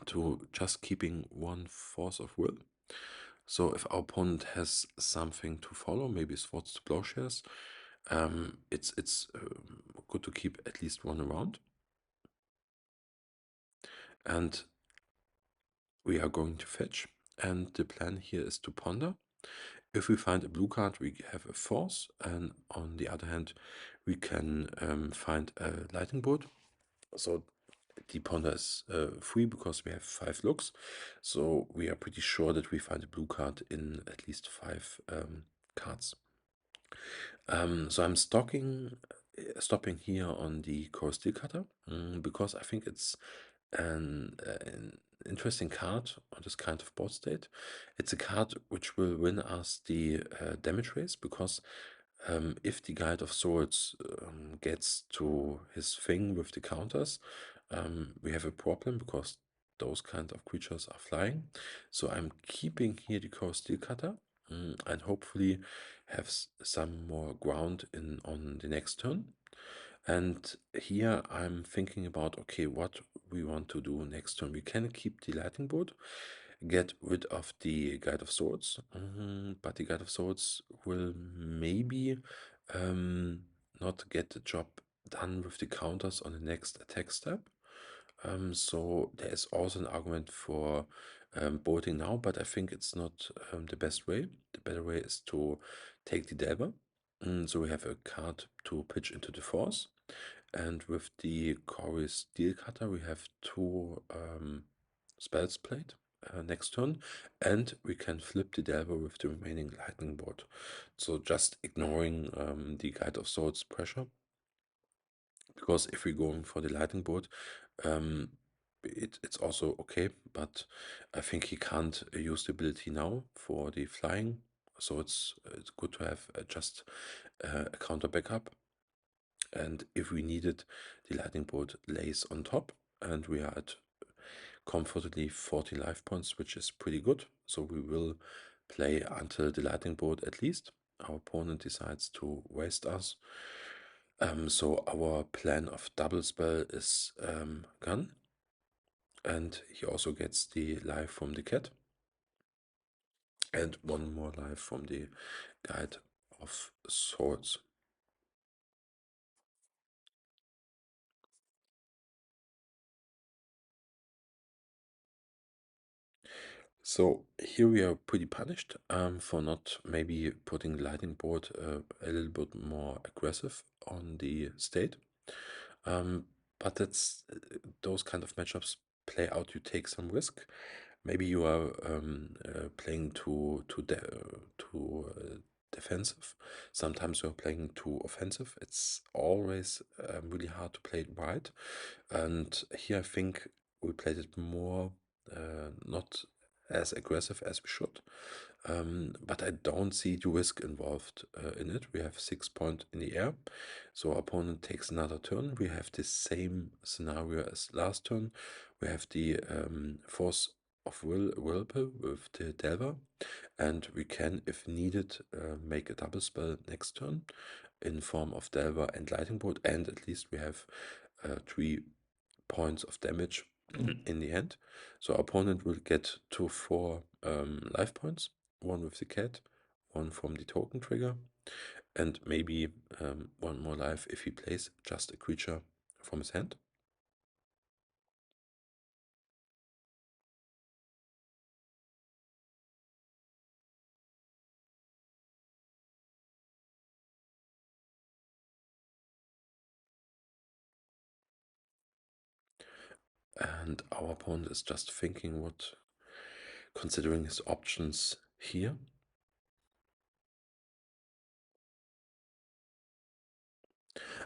to just keeping 1 Force of Will. So if our opponent has something to follow, maybe Swords to Plowshares, it's good to keep at least 1 around. And we are going to fetch, and the plan here is to ponder. If we find a blue card, we have a force, and on the other hand, we can find a lightning bolt. So the ponder is free because we have 5 looks. So we are pretty sure that we find a blue card in at least 5 cards. So I'm stopping here on the core steel cutter because I think it's an interesting card on this kind of board state. It's a card which will win us the damage race because if the Guide of Swords gets to his thing with the counters, we have a problem because those kind of creatures are flying. So I'm keeping here the core steel cutter and hopefully have some more ground in on the next turn. And here I'm thinking about, okay, what we want to do next turn. We can keep the lightning bolt, get rid of the Guide of Swords, but the Guide of Swords will maybe not get the job done with the counters on the next attack step. So there is also an argument for bolting now, but I think it's not the best way. The better way is to take the Delver. So we have a card to pitch into the force. And with the Corey Steel Cutter, we have 2 spells played next turn. And we can flip the Delver with the remaining Lightning Bolt. So just ignoring the Guide of Swords pressure. Because if we're going for the Lightning Bolt, it's also okay, but I think he can't use the ability now for the flying. So it's good to have just a counter backup. And if we need it, the lightning bolt lays on top, and we are at comfortably 40 life points, which is pretty good. So we will play until the lightning bolt at least. Our opponent decides to waste us. So our plan of double spell is gone. And he also gets the life from the cat. And 1 more life from the Guide of Swords. So here we are pretty punished for not maybe putting lightning bolt a little bit more aggressive on the state. But that's those kind of matchups play out. You take some risk. Maybe you are playing too defensive. Sometimes you're playing too offensive. It's always really hard to play it right. And here I think we played it more not as aggressive as we should. But I don't see the risk involved in it. We have 6 point in the air, so our opponent takes another turn. We have the same scenario as last turn. We have the force of whirlpool with the Delver, and we can, if needed, make a double spell next turn in form of Delver and Lightning Bolt, and at least we have 3 points of damage in the end. So our opponent will get to 4 life points, 1 with the cat, 1 from the token trigger, and maybe 1 more life if he plays just a creature from his hand. and our opponent is just thinking considering his options here.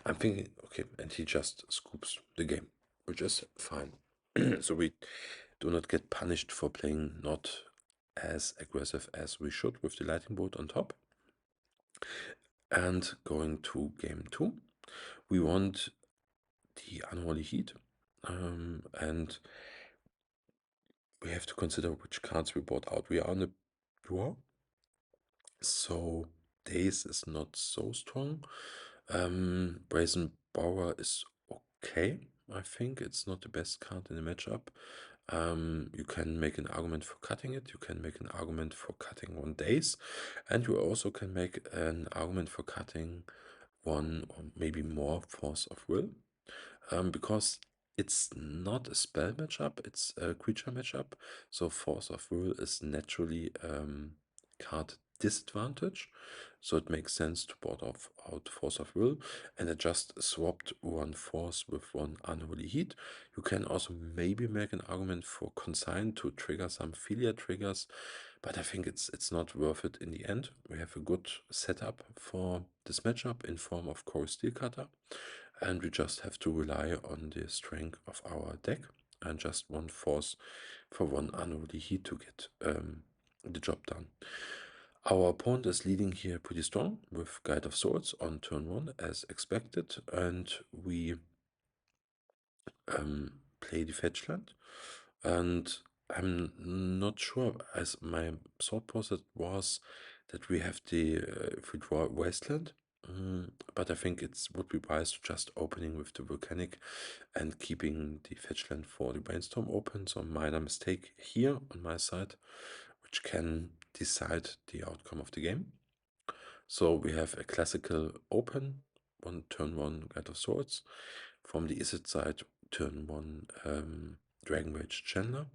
I'm thinking, okay, and he just scoops the game, which is fine. So we do not get punished for playing not as aggressive as we should with the lightning bolt on top. And going to game 2, we want the unholy heat, and we have to consider which cards we bought out. We are on the draw, so Daze is not so strong. Brazen Bower is okay. I think it's not the best card in the matchup. You can make an argument for cutting it. You can make an argument for cutting 1 Daze, and you also can make an argument for cutting 1 or maybe more Force of Will, because it's not a spell matchup, it's a creature matchup. So Force of Will is naturally card disadvantage. So it makes sense to board off out Force of Will, and I just swapped 1 Force with 1 Unholy Heat. You can also maybe make an argument for Consign to trigger some Phelia triggers, but I think it's not worth it in the end. We have a good setup for this matchup in form of Core Steel Cutter, and we just have to rely on the strength of our deck and just 1 Force for 1 Unholy Heat to get the job done. Our opponent is leading here pretty strong with Guide of Swords on turn 1 as expected, and we play the fetch land. And I'm not sure, as my thought process was that we have the if we draw Wasteland, but I think it would be wise to just opening with the Volcanic and keeping the fetch land for the Brainstorm open. So minor mistake here on my side, which can decide the outcome of the game. So we have a classical open, turn 1 Guide of Swords. From the Izzet side, turn 1 Dragon Rage Chandler.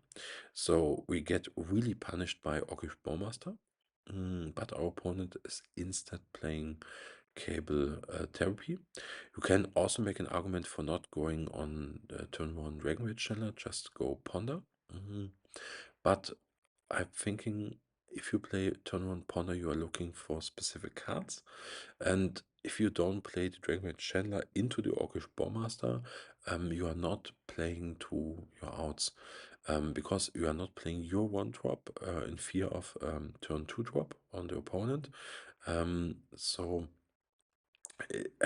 So we get really punished by Orcish Bowmaster, but our opponent is instead playing Cable Therapy. You can also make an argument for not going on turn 1 Dragon Rage Chandler, just go Ponder. But I'm thinking if you play turn 1 Ponder, you are looking for specific cards. And if you don't play the Dragon Rage Chandler into the Orcish Bowmaster, you are not playing to your outs. Because you are not playing your 1 drop in fear of turn 2 drop on the opponent. So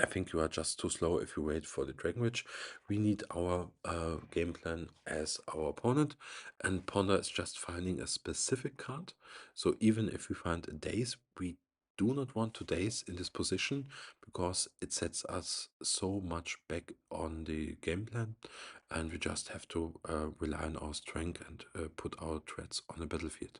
I think you are just too slow if you wait for the Dragon Rage. We need our game plan as our opponent, and Ponder is just finding a specific card. So even if we find a Daze, we do not want to Daze in this position because it sets us so much back on the game plan, and we just have to rely on our strength and put our threats on the battlefield.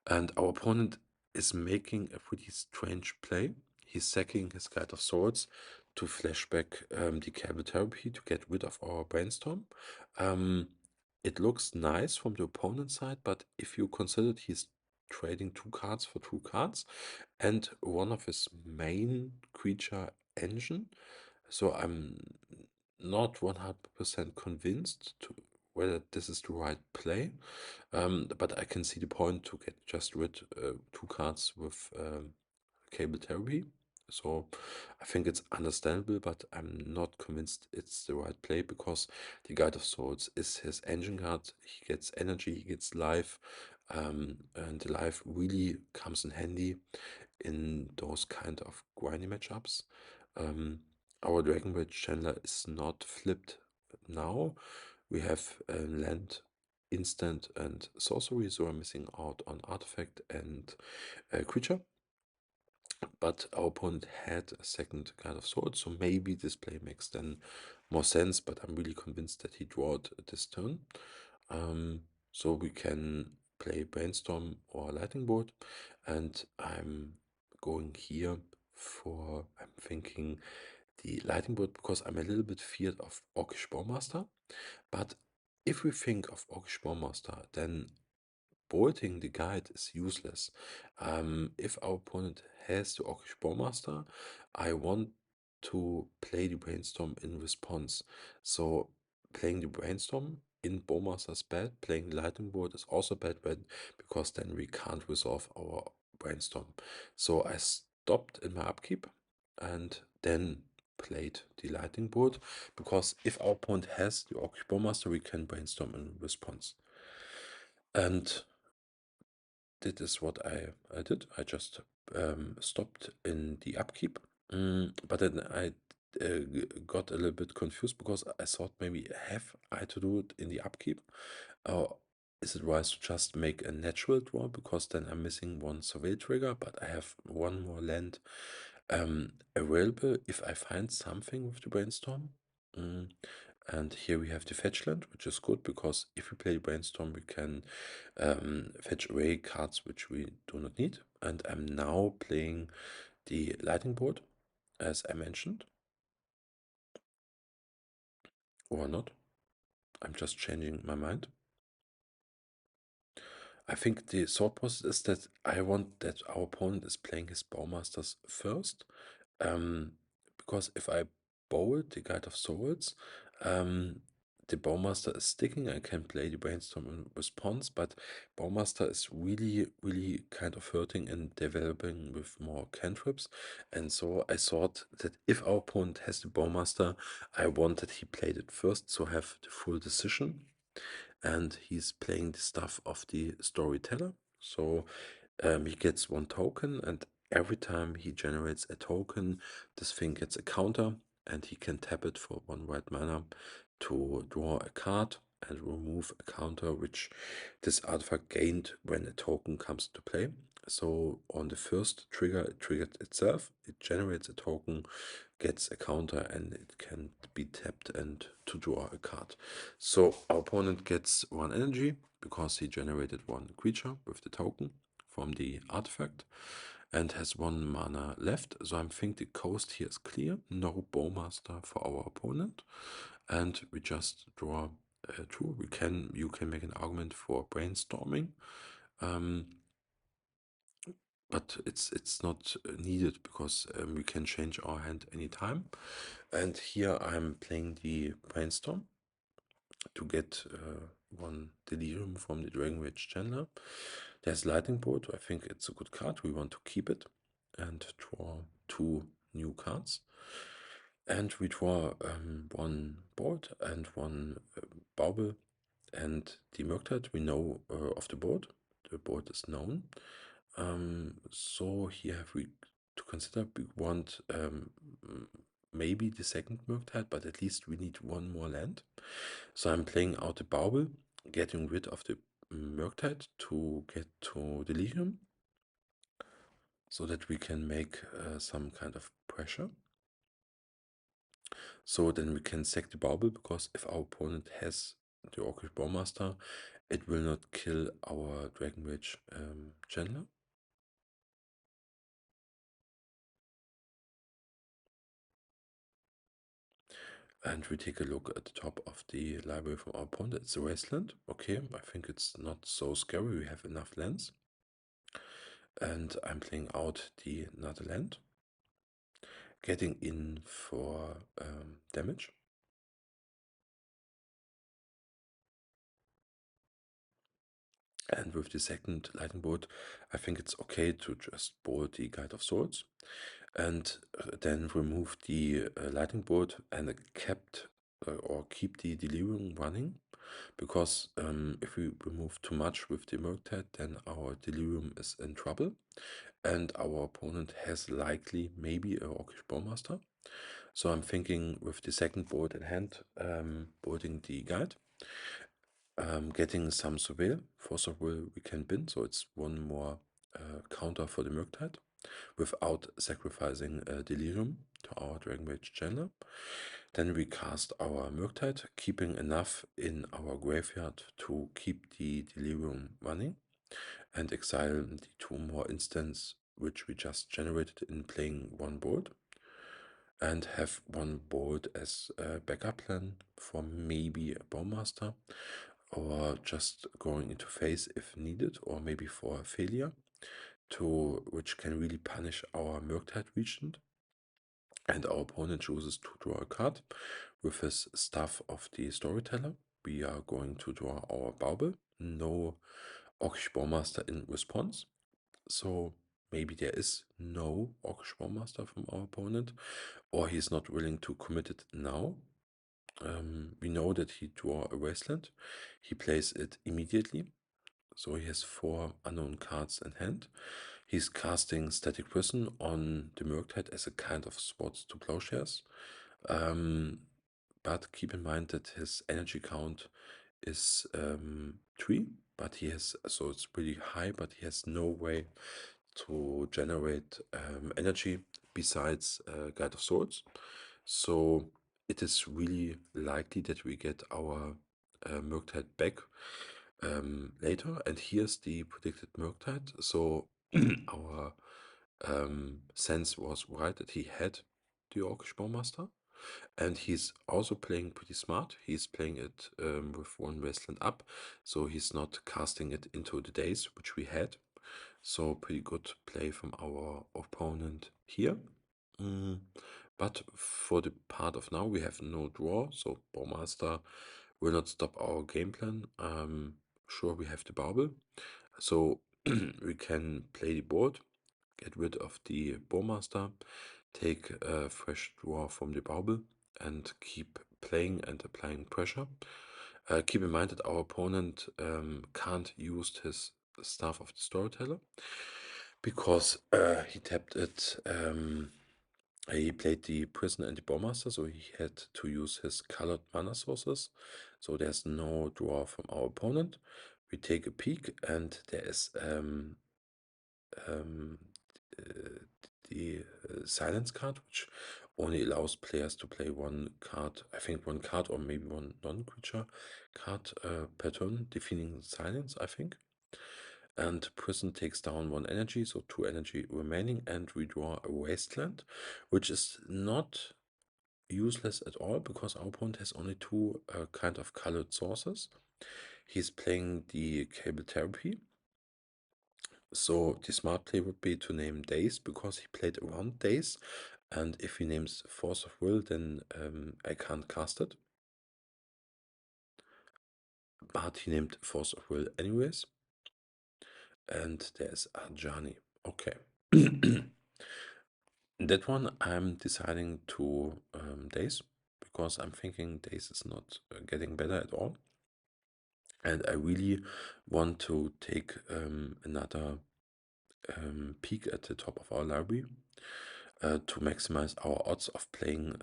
And our opponent is making a pretty strange play. He's sacking his Guide of Swords to flashback the Cable Therapy to get rid of our Brainstorm. It looks nice from the opponent's side, but if you consider he's trading 2 cards for 2 cards and one of his main creature engine, so I'm not 100% convinced whether this is the right play. But I can see the point to get just rid 2 cards with Cable Therapy. So I think it's understandable, but I'm not convinced it's the right play because the Guide of Swords is his engine card. He gets energy, he gets life, and the life really comes in handy in those kind of grindy matchups. Our Dragon Bridge Chandler is not flipped now. We have land, instant, and sorcery, so we're missing out on artifact and creature. But our opponent had a second Guide of Swords, so maybe this play makes then more sense, but I'm really convinced that he drawed this turn. So we can play Brainstorm or Lightning Bolt, and I'm going here for, I'm thinking the Lightning Bolt because I'm a little bit feared of Orcish Bowmaster. But if we think of Orcish Bowmaster, then bolting the guide is useless. If our opponent has the Orcish Bowmaster, I want to play the Brainstorm in response. So playing the Brainstorm in Bowmaster's bad. Playing Lightning Bolt is also bad because then we can't resolve our brainstorm. So I stopped in my upkeep and then played the Lightning Bolt, because if our opponent has the Orcish Bowmaster, we can brainstorm in response. And that is what I did. I just stopped in the upkeep. But then I got a little bit confused because I thought maybe have I to do it in the upkeep? Or is it wise to just make a natural draw, because then I'm missing one surveil trigger, but I have one more land available if I find something with the brainstorm. And here we have the fetch land, which is good because if we play brainstorm, we can fetch away cards which we do not need. And I'm now playing the lightning bolt, as I mentioned, or not. I'm just changing my mind. I think the thought process is that I want that our opponent is playing his Bowmasters first, um, because if I bowl the Guide of Souls, the Bowmaster is sticking. I can play the Brainstorm in response, but Bowmaster is really, really kind of hurting and developing with more cantrips. And so I thought that if our opponent has the Bowmaster, I want that he played it first, so have the full decision. And he's playing the stuff of the storyteller. So he gets one token, and every time he generates a token, this thing gets a counter, and he can tap it for one white mana to draw a card and remove a counter which this artifact gained when a token comes to play. So on the first trigger, it triggered itself, it generates a token, gets a counter, and it can be tapped and to draw a card. So our opponent gets one energy because he generated one creature with the token from the artifact and has one mana left. So I think the coast here is clear. No Bowmaster for our opponent, and we just draw two. You can make an argument for brainstorming, but it's not needed because we can change our hand anytime. And here I'm playing the brainstorm to get one delirium from the Dragon Rage Chandler. There's Lightning Bolt. I think it's a good card. We want to keep it and draw two new cards. And we draw one board and one bauble and the Murktide. We know of the board. The board is known. So here have we to consider. We want maybe the second Murktide, but at least we need one more land. So I'm playing out the bauble, getting rid of the Murktide to get to Delirium, so that we can make some kind of pressure. So then we can sack the bauble, because if our opponent has the Orcish Bowmaster, it will not kill our Dragon Rage Chandler. And we take a look at the top of the library from our opponent. It's a wasteland. Okay, I think it's not so scary. We have enough lands. And I'm playing out the another land, getting in for damage. And with the second lightning bolt, I think it's okay to just bowl the Guide of Swords and then remove the lightning bolt and kept or keep the delirium running, because if we remove too much with the Murktide, then our delirium is in trouble and our opponent has likely maybe a Orcish Bowmaster. So I'm thinking with the second bolt in hand, bolting the guide, getting some surveil. For surveil we can bin, so it's one more counter for the Murktide without sacrificing Delirium to our Dragon Rage Chandler. Then we cast our Murktide, keeping enough in our graveyard to keep the Delirium running, and exile the two more instants which we just generated in playing one board, and have one board as a backup plan for maybe a Bowmaster, or just going into phase if needed, or maybe for a Phelia, which can really punish our Murktide Regent. And our opponent chooses to draw a card with his Staff of the Storyteller. we are going to draw our bauble. No Orcish Bowmaster in response. So maybe there is no Orcish Bowmaster from our opponent, or he's not willing to commit it now. We know that he draw a Wasteland. He plays it immediately. So he has 4 unknown cards in hand. He's casting Static Prison on the Murktide as a kind of Swords to Plowshares. But keep in mind that his energy count is 3, but he has, so it's pretty high, but he has no way to generate energy besides Guide of Swords. So it is really likely that we get our Murktide back later. And here's the predicted Murktide. So our sense was right that he had the Orcish Bowmaster. And he's also playing pretty smart. He's playing it with 1 Wasteland up, so he's not casting it into the days, which we had. So pretty good play from our opponent here. But for the part of now, we have no draw, so Bowmaster will not stop our game plan. Sure, we have the bauble, so we can play the board, get rid of the Bowmaster, take a fresh draw from the bauble, and keep playing and applying pressure. Keep in mind that our opponent can't use his Staff of the Storyteller because he tapped it. He played the Prisoner and the Bowmaster, so he had to use his colored mana sources. So there's no draw from our opponent. We take a peek, and there is the silence card, which only allows players to play 1 card, I think 1 card or maybe 1 non-creature card per turn, defeating silence, I think. And Prison takes down 1 energy, so 2 energy remaining, and we draw a Wasteland, which is not useless at all because our opponent has only 2 kind of colored sources. He's playing the Cable Therapy. So the smart play would be to name Days because he played around Days, and if he names Force of Will, then I can't cast it. But he named Force of Will anyways. And there's Arjani. Okay. That one I'm deciding to Days because I'm thinking Days is not getting better at all. And I really want to take another peek at the top of our library to maximize our odds of playing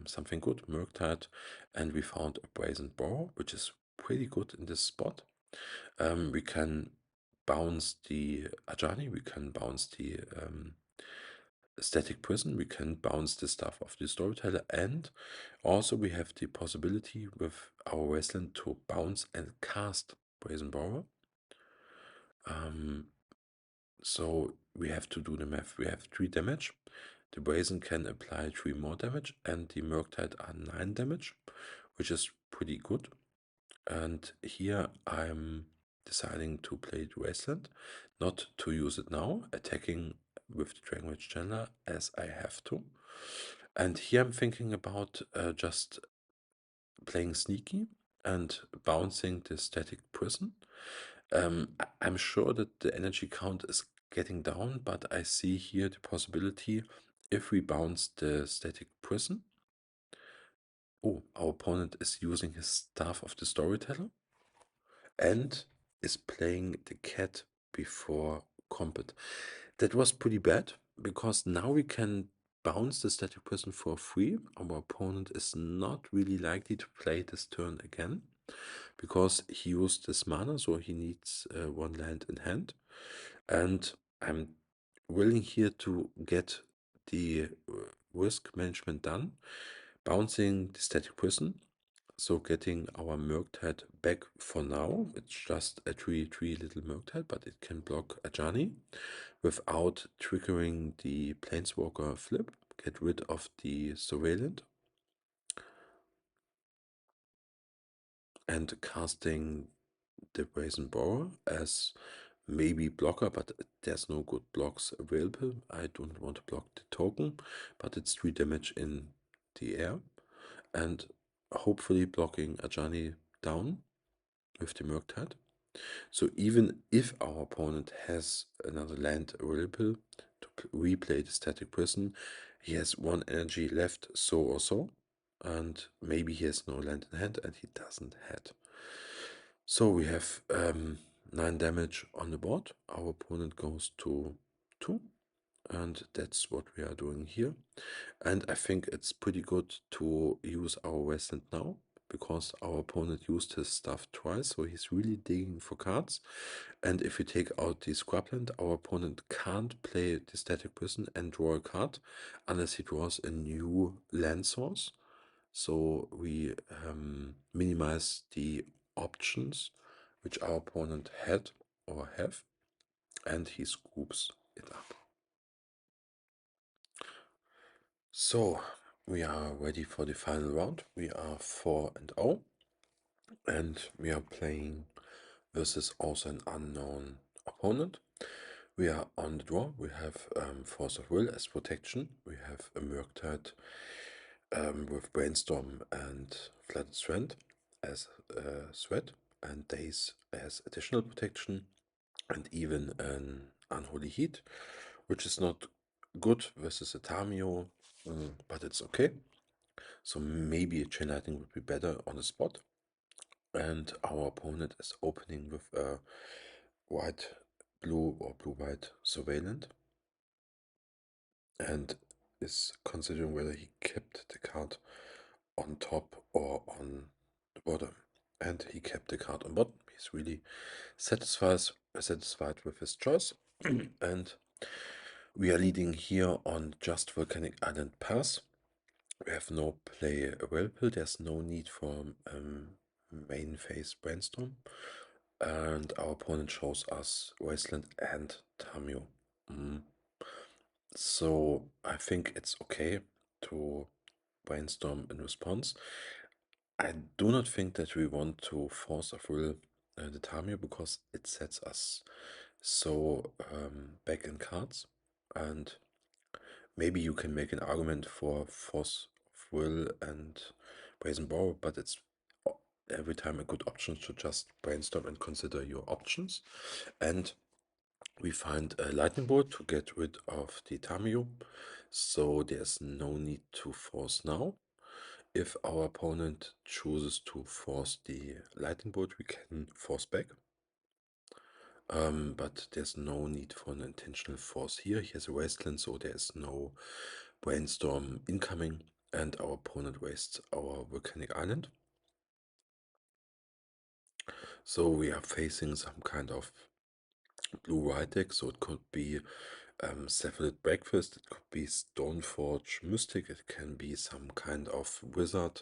something good, Murktide, and we found a Brazen Boar, which is pretty good in this spot. We can bounce the Ajani, we can bounce the Static Prison, we can bounce the Staff of the Storyteller, and also we have the possibility with our Wasteland to bounce and cast Brazen Boar. So we have to do the math. We have 3 damage. The Brazen can apply 3 more damage, and the Murktide are 9 damage, which is pretty good. And here I'm deciding to play the Wasteland, not to use it now, attacking with the Dragon Rage Chandler as I have to. And here I'm thinking about just playing sneaky and bouncing the Static Prison. I'm sure that the energy count is getting down, but I see here the possibility if we bounce the Static Prison. Oh, our opponent is using his Staff of the Storyteller and is playing the cat before combat. That was pretty bad because now we can bounce the Static Prison for free. Our opponent is not really likely to play this turn again because he used this mana, so he needs 1 land in hand. And I'm willing here to get the risk management done, bouncing the Static Prison, so getting our Murktide back for now. It's just a 3/3 little Murktide, but it can block Ajani without triggering the Planeswalker flip, get rid of the Surveillant, and casting the Brazen Boar as maybe blocker, but there's no good blocks available. I don't want to block the token, but it's 3 damage in the air, and hopefully blocking Ajani down with the Murktide. So even if our opponent has another land available to replay the Static Prison, he has one energy left, so or so, and maybe he has no land in hand and he doesn't have. So we have 9 damage on the board. Our opponent goes to 2, and that's what we are doing here. And I think it's pretty good to use our Wasteland now, because our opponent used his stuff twice, so he's really digging for cards. And if we take out the Scrubland, our opponent can't play the Static Prison and draw a card unless he draws a new land source. So we minimize the options which our opponent had or have, and he scoops it up. So we are ready for the final round. We are 4-0, and we are playing versus also an unknown opponent. We are on the draw. We have Force of Will as protection. We have a Murktide with Brainstorm and Flooded Strand as threat, and Daze as additional protection, and even an Unholy Heat, which is not good versus a Tamio, but it's okay. So maybe a Chain Lightning would be better on the spot. And our opponent is opening with a white-blue or blue-white Surveillant, and is considering whether he kept the card on top or on the bottom. And he kept the card on bottom. He's really satisfied with his choice. And we are leading here on just Volcanic Island Pass. We have no play available. There's no need for main phase Brainstorm. And our opponent shows us Wasteland and Tamio. So I think it's okay to Brainstorm in response. I do not think that we want to Force of Will the Tamio, because it sets us so back in cards, and maybe you can make an argument for Force of Will and Brazen Borrow, but it's every time a good option to just brainstorm and consider your options. And we find a Lightning Bolt to get rid of the Tamio, so there's no need to force now. If our opponent chooses to force the Lightning Bolt, we can force back. But there's no need for an intentional force here. He has a Wasteland, so there's no Brainstorm incoming, and our opponent wastes our Volcanic Island. So we are facing some kind of blue-white deck, so it could be Cephalid Breakfast, it could be Stoneforge Mystic, it can be some kind of wizard,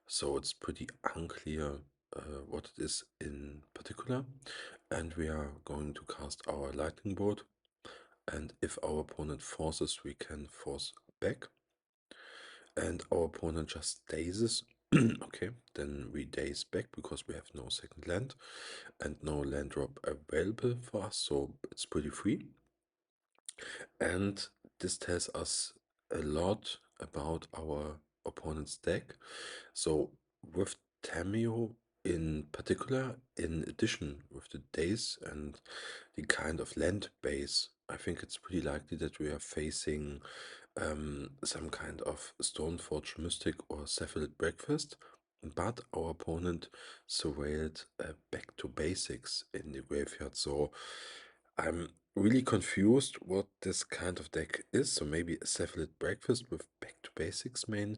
so it's pretty unclear what it is in particular. And we are going to cast our Lightning Bolt, and if our opponent forces, we can force back, and our opponent just dazes. Okay, then we daze back because we have no second land and no land drop available for us, so it's pretty free. And this tells us a lot about our opponent's deck. So with Tamio in particular, in addition with the days and the kind of land base, I think it's pretty likely that we are facing some kind of Stoneforge Mystic or Cephalid Breakfast, but our opponent surveilled back to basics in the graveyard. So I'm really confused what this kind of deck is. So maybe a Cephalid Breakfast with back to basics main,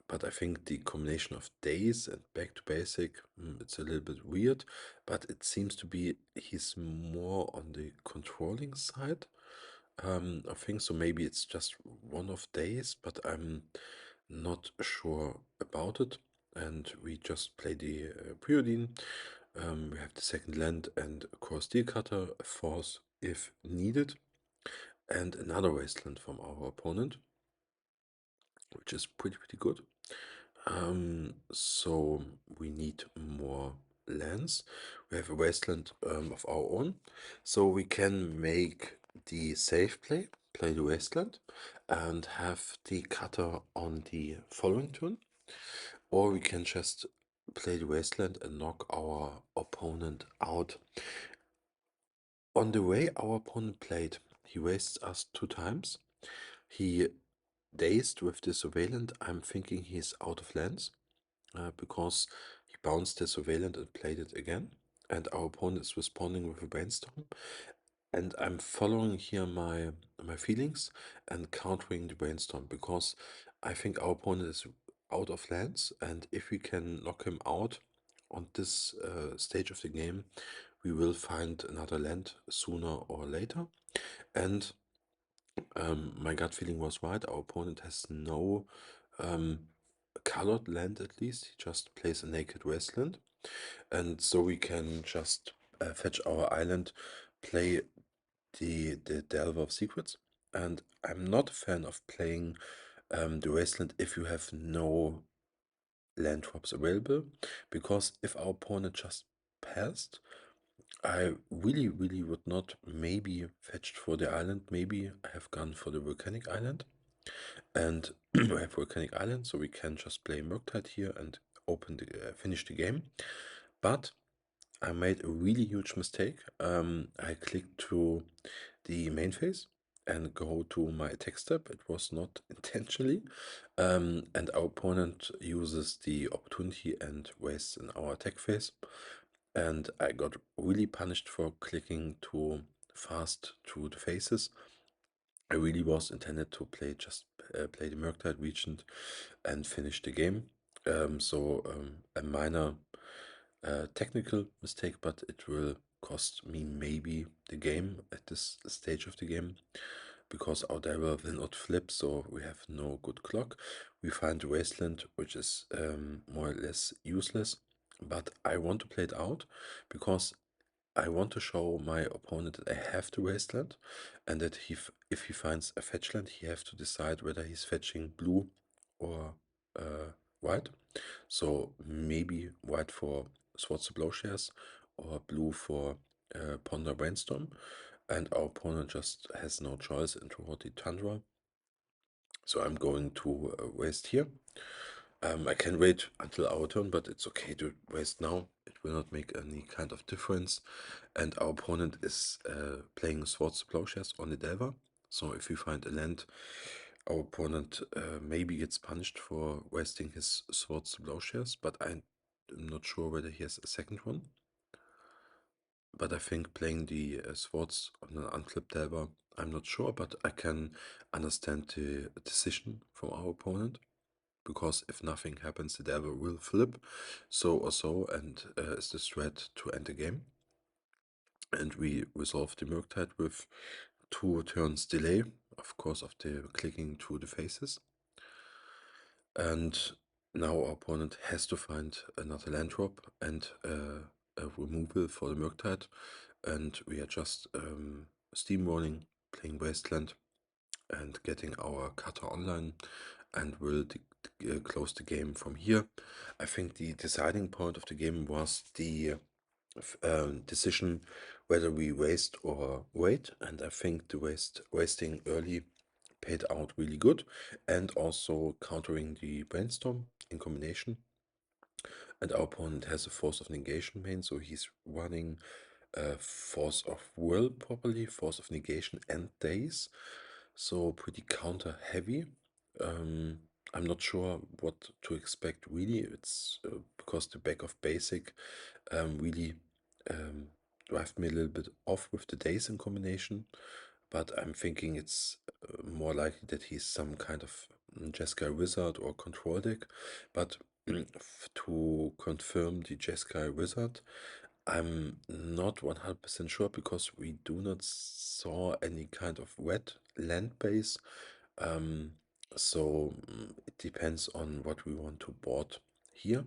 but I think the combination of days and back to basic, it's a little bit weird, but it seems to be he's more on the controlling side. I think so. Maybe it's just one of days, but I'm not sure about it. And we just play the Preodine. We have the second land and of course Steel Cutter, a force if needed, and another Wasteland from our opponent, which is pretty good. So we need more lands. We have a Wasteland of our own, so we can make the safe play the Wasteland, and have the Cutter on the following turn, or we can just play the Wasteland and knock our opponent out. On the way our opponent played, he wastes us 2 times. He dazed with the Surveillant. I'm thinking he's out of lands because he bounced the Surveillant and played it again. And our opponent is responding with a Brainstorm. And I'm following here my feelings and countering the Brainstorm because I think our opponent is out of lands, and if we can knock him out on this stage of the game, we will find another land sooner or later. And my gut feeling was right. Our opponent has no colored land, at least. He just plays a naked wasteland. And so we can just fetch our island, play the Delver of Secrets. And I'm not a fan of playing the wasteland if you have no land drops available, because if our opponent just passed, I really, really would not maybe fetched for the island. Maybe I have gone for the volcanic island. And we have volcanic island, so we can just play Murktide here and finish the game. But I made a really huge mistake. I clicked to the main phase and go to my attack step. It was not intentionally. And our opponent uses the opportunity and wastes in our attack phase. And I got really punished for clicking too fast to the phases. I really was intended to play the Murktide Regent and finish the game. A minor technical mistake, but it will cost me maybe the game at this stage of the game, because our diver will not flip, so we have no good clock. We find the Wasteland, which is more or less useless, but I want to play it out because I want to show my opponent that I have the Wasteland, and that if he finds a fetch land, he has to decide whether he's fetching blue or white. So maybe white for Swords to Plowshares or blue for Ponder Brainstorm. And our opponent just has no choice and draw the Tundra. So I'm going to waste here. I can wait until our turn, but it's okay to waste now. It will not make any kind of difference. And our opponent is playing Swords to Plowshares on the Delver. So if we find a land, our opponent maybe gets punished for wasting his Swords to Plowshares, but I'm not sure whether he has a second one. But I think playing the Swords on an unclipped Delver, I'm not sure, but I can understand the decision from our opponent. Because if nothing happens, the Delver will flip, so or so, and is the threat to end the game. And we resolve the Murktide with 2 turns delay, of course, of the clicking to the faces. And now our opponent has to find another land drop and a removal for the Murktide. And we are just steamrolling, playing Wasteland, and getting our cutter online, and will close the game from here. I think the deciding point of the game was the decision whether we waste or wait, and I think the wasting early paid out really good, and also countering the Brainstorm in combination. And our opponent has a Force of Negation main, so he's running Force of Will properly, Force of Negation and Daze, so pretty counter heavy. I'm not sure what to expect really. It's because the back of basic really drive me a little bit off with the Daze in combination, but I'm thinking it's more likely that he's some kind of Jeskai Wizard or control deck. But to confirm the Jeskai Wizard, I'm not 100% sure because we do not saw any kind of wet land base. It depends on what we want to board here.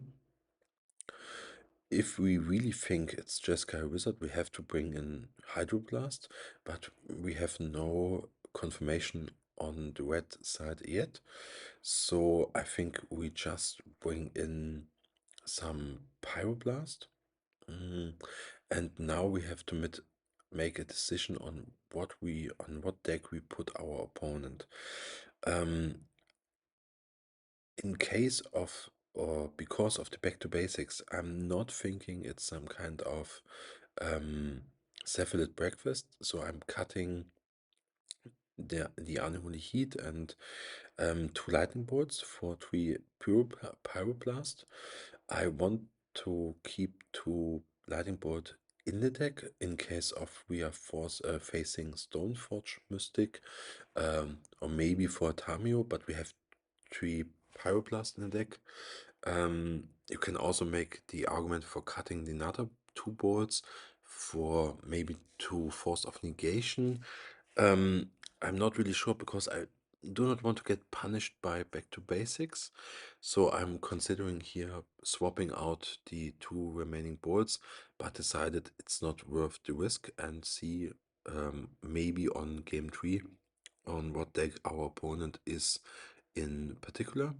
If we really think it's Jeskai Wizard, we have to bring in Hydroblast, but we have no confirmation on the red side yet. So I think we just bring in some Pyroblast. And now we have to make a decision on what deck we put our opponent. In case of or because of the back to basics, I'm not thinking it's some kind of cephalid breakfast. So I'm cutting the unholy heat and 2 lightning bolts for 3 pyroblast. I want to keep 2 lightning bolt in the deck in case of we are facing Stoneforge Mystic, or maybe for Tamio, but we have 3 pyroblast in the deck. You can also make the argument for cutting the another 2 bolts for maybe 2 force of negation. I'm not really sure because I do not want to get punished by back to basics. So I'm considering here swapping out the 2 remaining bolts, but decided it's not worth the risk and see maybe on game 3 on what deck our opponent is in particular.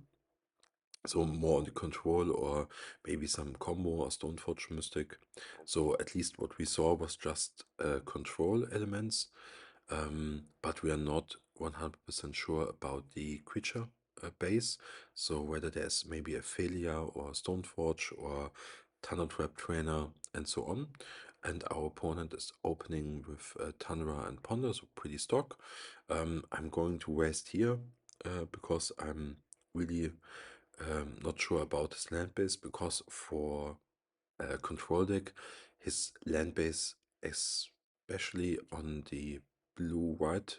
So more on the control or maybe some combo or Stoneforge Mystic. So at least what we saw was just control elements, but we are not 100% sure about the creature base. So whether there's maybe a Phelia or Stoneforge or Thunder Trap Trainer and so on. And our opponent is opening with Tundra and Ponder, so pretty stock. I'm going to waste here because I'm really not sure about his land base, because for control deck, his land base, especially on the blue-white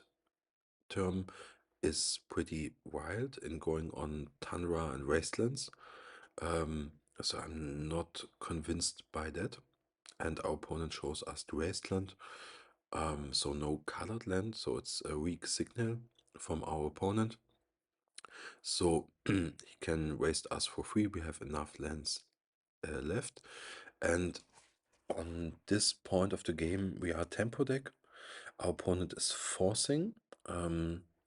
term, is pretty wild in going on Tundra and Wastelands. So I'm not convinced by that. And our opponent shows us the Wasteland. So no colored land, so it's a weak signal from our opponent. So he can waste us for free. We have enough lands left. And on this point of the game, we are tempo deck. Our opponent is forcing.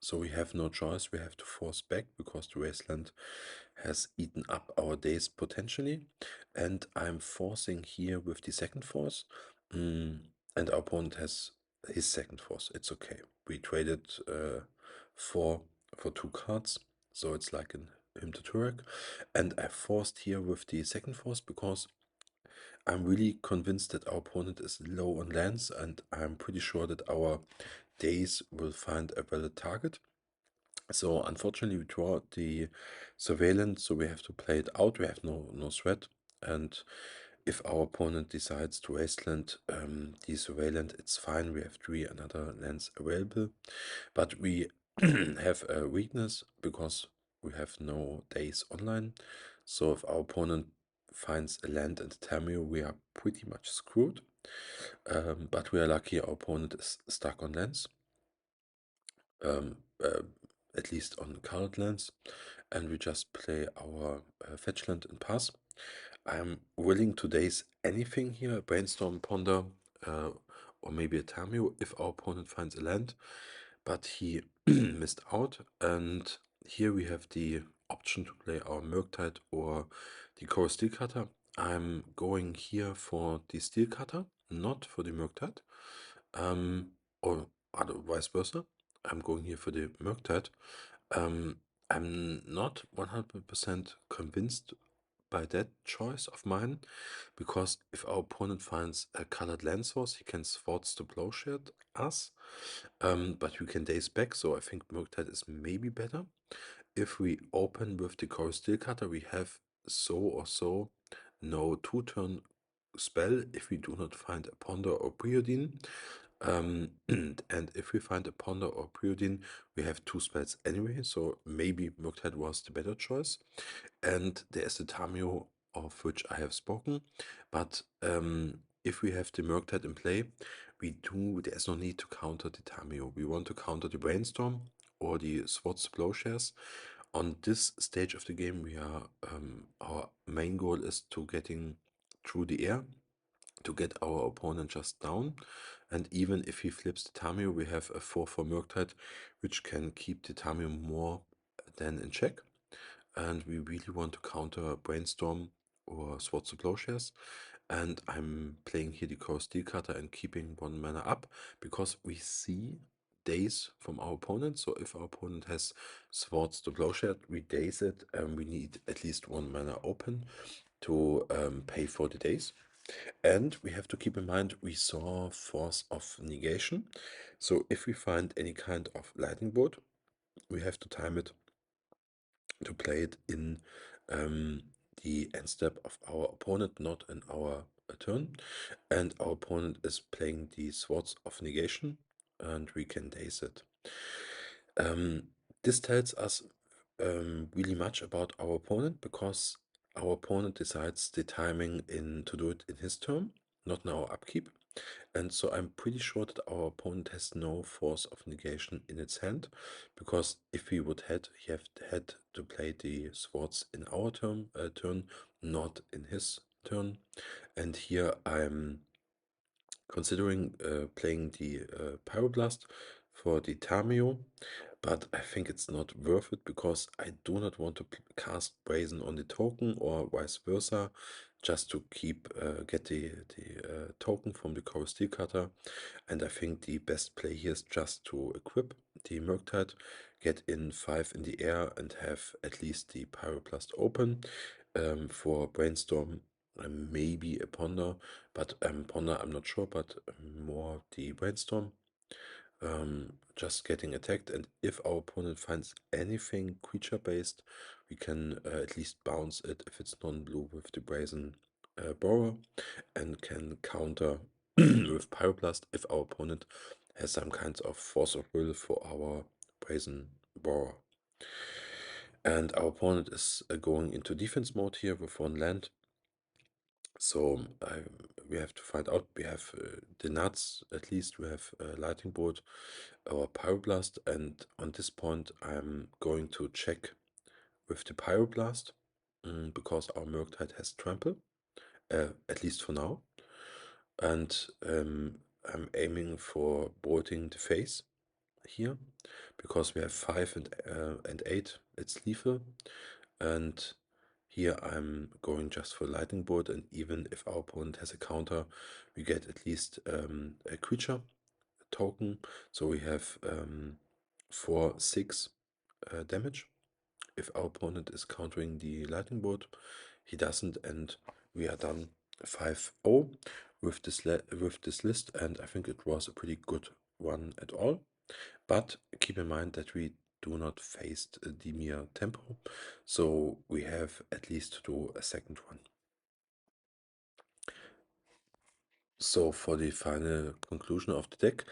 So we have no choice. We have to force back because the wasteland has eaten up our days potentially. And I'm forcing here with the second force. And our opponent has his second force. It's okay. We traded 4 for 2 cards. So it's like in him to Turek. And I forced here with the second force because I'm really convinced that our opponent is low on lands, and I'm pretty sure that our days will find a valid target. So unfortunately, we draw the surveillance, so we have to play it out. We have no threat, and if our opponent decides to wasteland the surveillance, it's fine. We have 3 another lands available, but we have a weakness because we have no days online. So if our opponent finds a land and a Tamio, we are pretty much screwed. But we are lucky our opponent is stuck on lands, um, uh, at least on colored lands, and we just play our fetch land and pass. I'm willing to daze anything here, a brainstorm, ponder, uh, or maybe a Tamio if our opponent finds a land, but he missed out. And here we have the option to play our Murktide or the Core Steel Cutter. I'm going here for the Steel Cutter, not for the Murktide, or other vice versa. I'm going here for the Murktide. I'm not 100% convinced by that choice of mine, because if our opponent finds a colored land source, he can Swords to Plowshare us, but we can daze back, so I think Murktide is maybe better. If we open with the Core Steel Cutter, we have so or so no 2-turn spell if we do not find a Ponder or Preodine. And if we find a Ponder or Preodine, we have 2 spells anyway, so maybe Murktide was the better choice. And there's the Tamio, of which I have spoken. But if we have the Murktide in play, there's no need to counter the Tamio. We want to counter the Brainstorm or the Swords to Plowshares. On this stage of the game, our main goal is to getting through the air, to get our opponent just down. And even if he flips the Tamio, we have a 4/4 Murktide, which can keep the Tamio more than in check. And we really want to counter Brainstorm or Swords to Plowshares. And I'm playing here the Core Steel Cutter and keeping 1 mana up, because we see daze from our opponent. So if our opponent has swords to plowshare, we daze it, and we need at least 1 mana open to pay for the daze. And we have to keep in mind we saw Force of Negation. So if we find any kind of lightning bolt, we have to time it to play it in the end step of our opponent, not in our turn. And our opponent is playing the Swords of Negation, and we can daze it. This tells us really much about our opponent, because our opponent decides the timing to do it in his turn, not in our upkeep. And so I'm pretty sure that our opponent has no Force of Negation in its hand, because if he would he had to play the swords in our turn, not in his turn. And here I'm considering playing the Pyroblast for the Tameo, but I think it's not worth it, because I do not want to cast Brazen on the token or vice versa, just to get the token from the Chorus Steel Cutter. And I think the best play here is just to equip the Murktide, get in 5 in the air, and have at least the Pyroblast open for Brainstorm. Maybe a Ponder, but Ponder I'm not sure, but more the Brainstorm. Just getting attacked, and if our opponent finds anything creature based, we can at least bounce it if it's non-blue with the Brazen Borer, and can counter with Pyroblast if our opponent has some kind of force of will for our Brazen Borer. And our opponent is going into defense mode here with 1 land. So we have to find out. We have the nuts, at least we have Lightning Bolt or Pyroblast, and on this point I'm going to check with the Pyroblast, because our Murktide has Trample, at least for now. And I'm aiming for bolting the face here, because we have 5 and 8, it's lethal. And here I'm going just for Lightning Bolt, and even if our opponent has a counter, we get at least a creature token. So we have 4/6 damage. If our opponent is countering the Lightning Bolt, he doesn't, and we are done 5-0 with this list, and I think it was a pretty good one at all. But keep in mind that we do not face Dimir Tempo, so we have at least to do a second one. So for the final conclusion of the deck,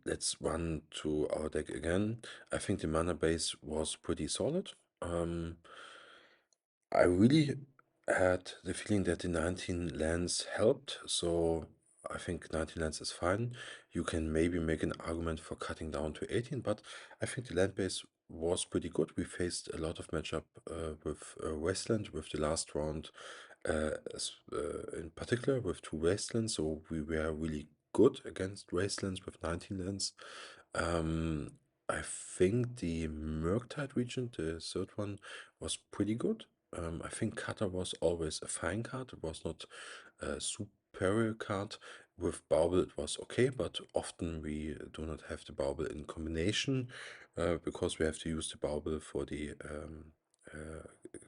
let's run to our deck again. I think the mana base was pretty solid. I really had the feeling that the 19 lands helped, so I think 19 lands is fine. You can maybe make an argument for cutting down to 18, but I think the land base was pretty good. We faced a lot of matchup with Wasteland with the last round, in particular with 2 Wastelands, so we were really good against Wastelands with 19 lands. I think the Murktide region, the third one, was pretty good. I think Cutter was always a fine card. It was not a superior card. With Bauble it was okay, but often we do not have the Bauble in combination, because we have to use the Bauble for the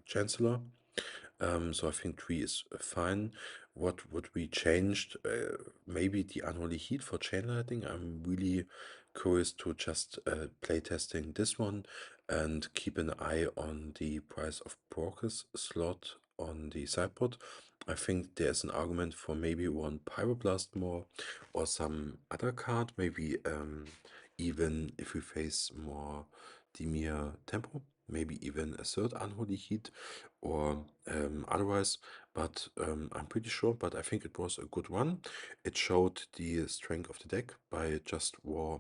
Chancellor. So I think 3 is fine. What would we changed? Maybe the Unholy Heat for chain lightning. I'm really curious to just play testing this one and keep an eye on the price of Porcus slot on the sideboard. I think there's an argument for maybe 1 Pyroblast more or some other card. Maybe even if we face more Dimir Tempo, maybe even a third Unholy Heat or otherwise, but I'm pretty sure. But I think it was a good one. It showed the strength of the deck by just raw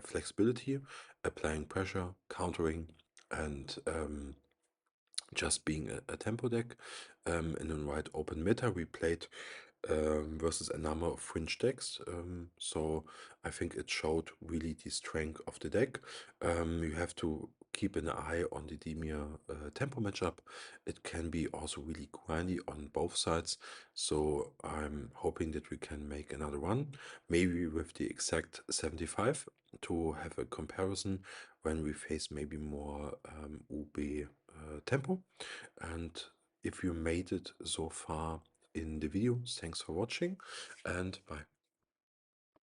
flexibility, applying pressure, countering, and just being a tempo deck. In a wide open meta, we played versus a number of fringe decks. So I think it showed really the strength of the deck. You have to keep an eye on the Dimir Tempo matchup. It can be also really grindy on both sides, so I'm hoping that we can make another one, maybe with the exact 75, to have a comparison when we face maybe more UB Tempo. And if you made it so far in the video, thanks for watching, and bye.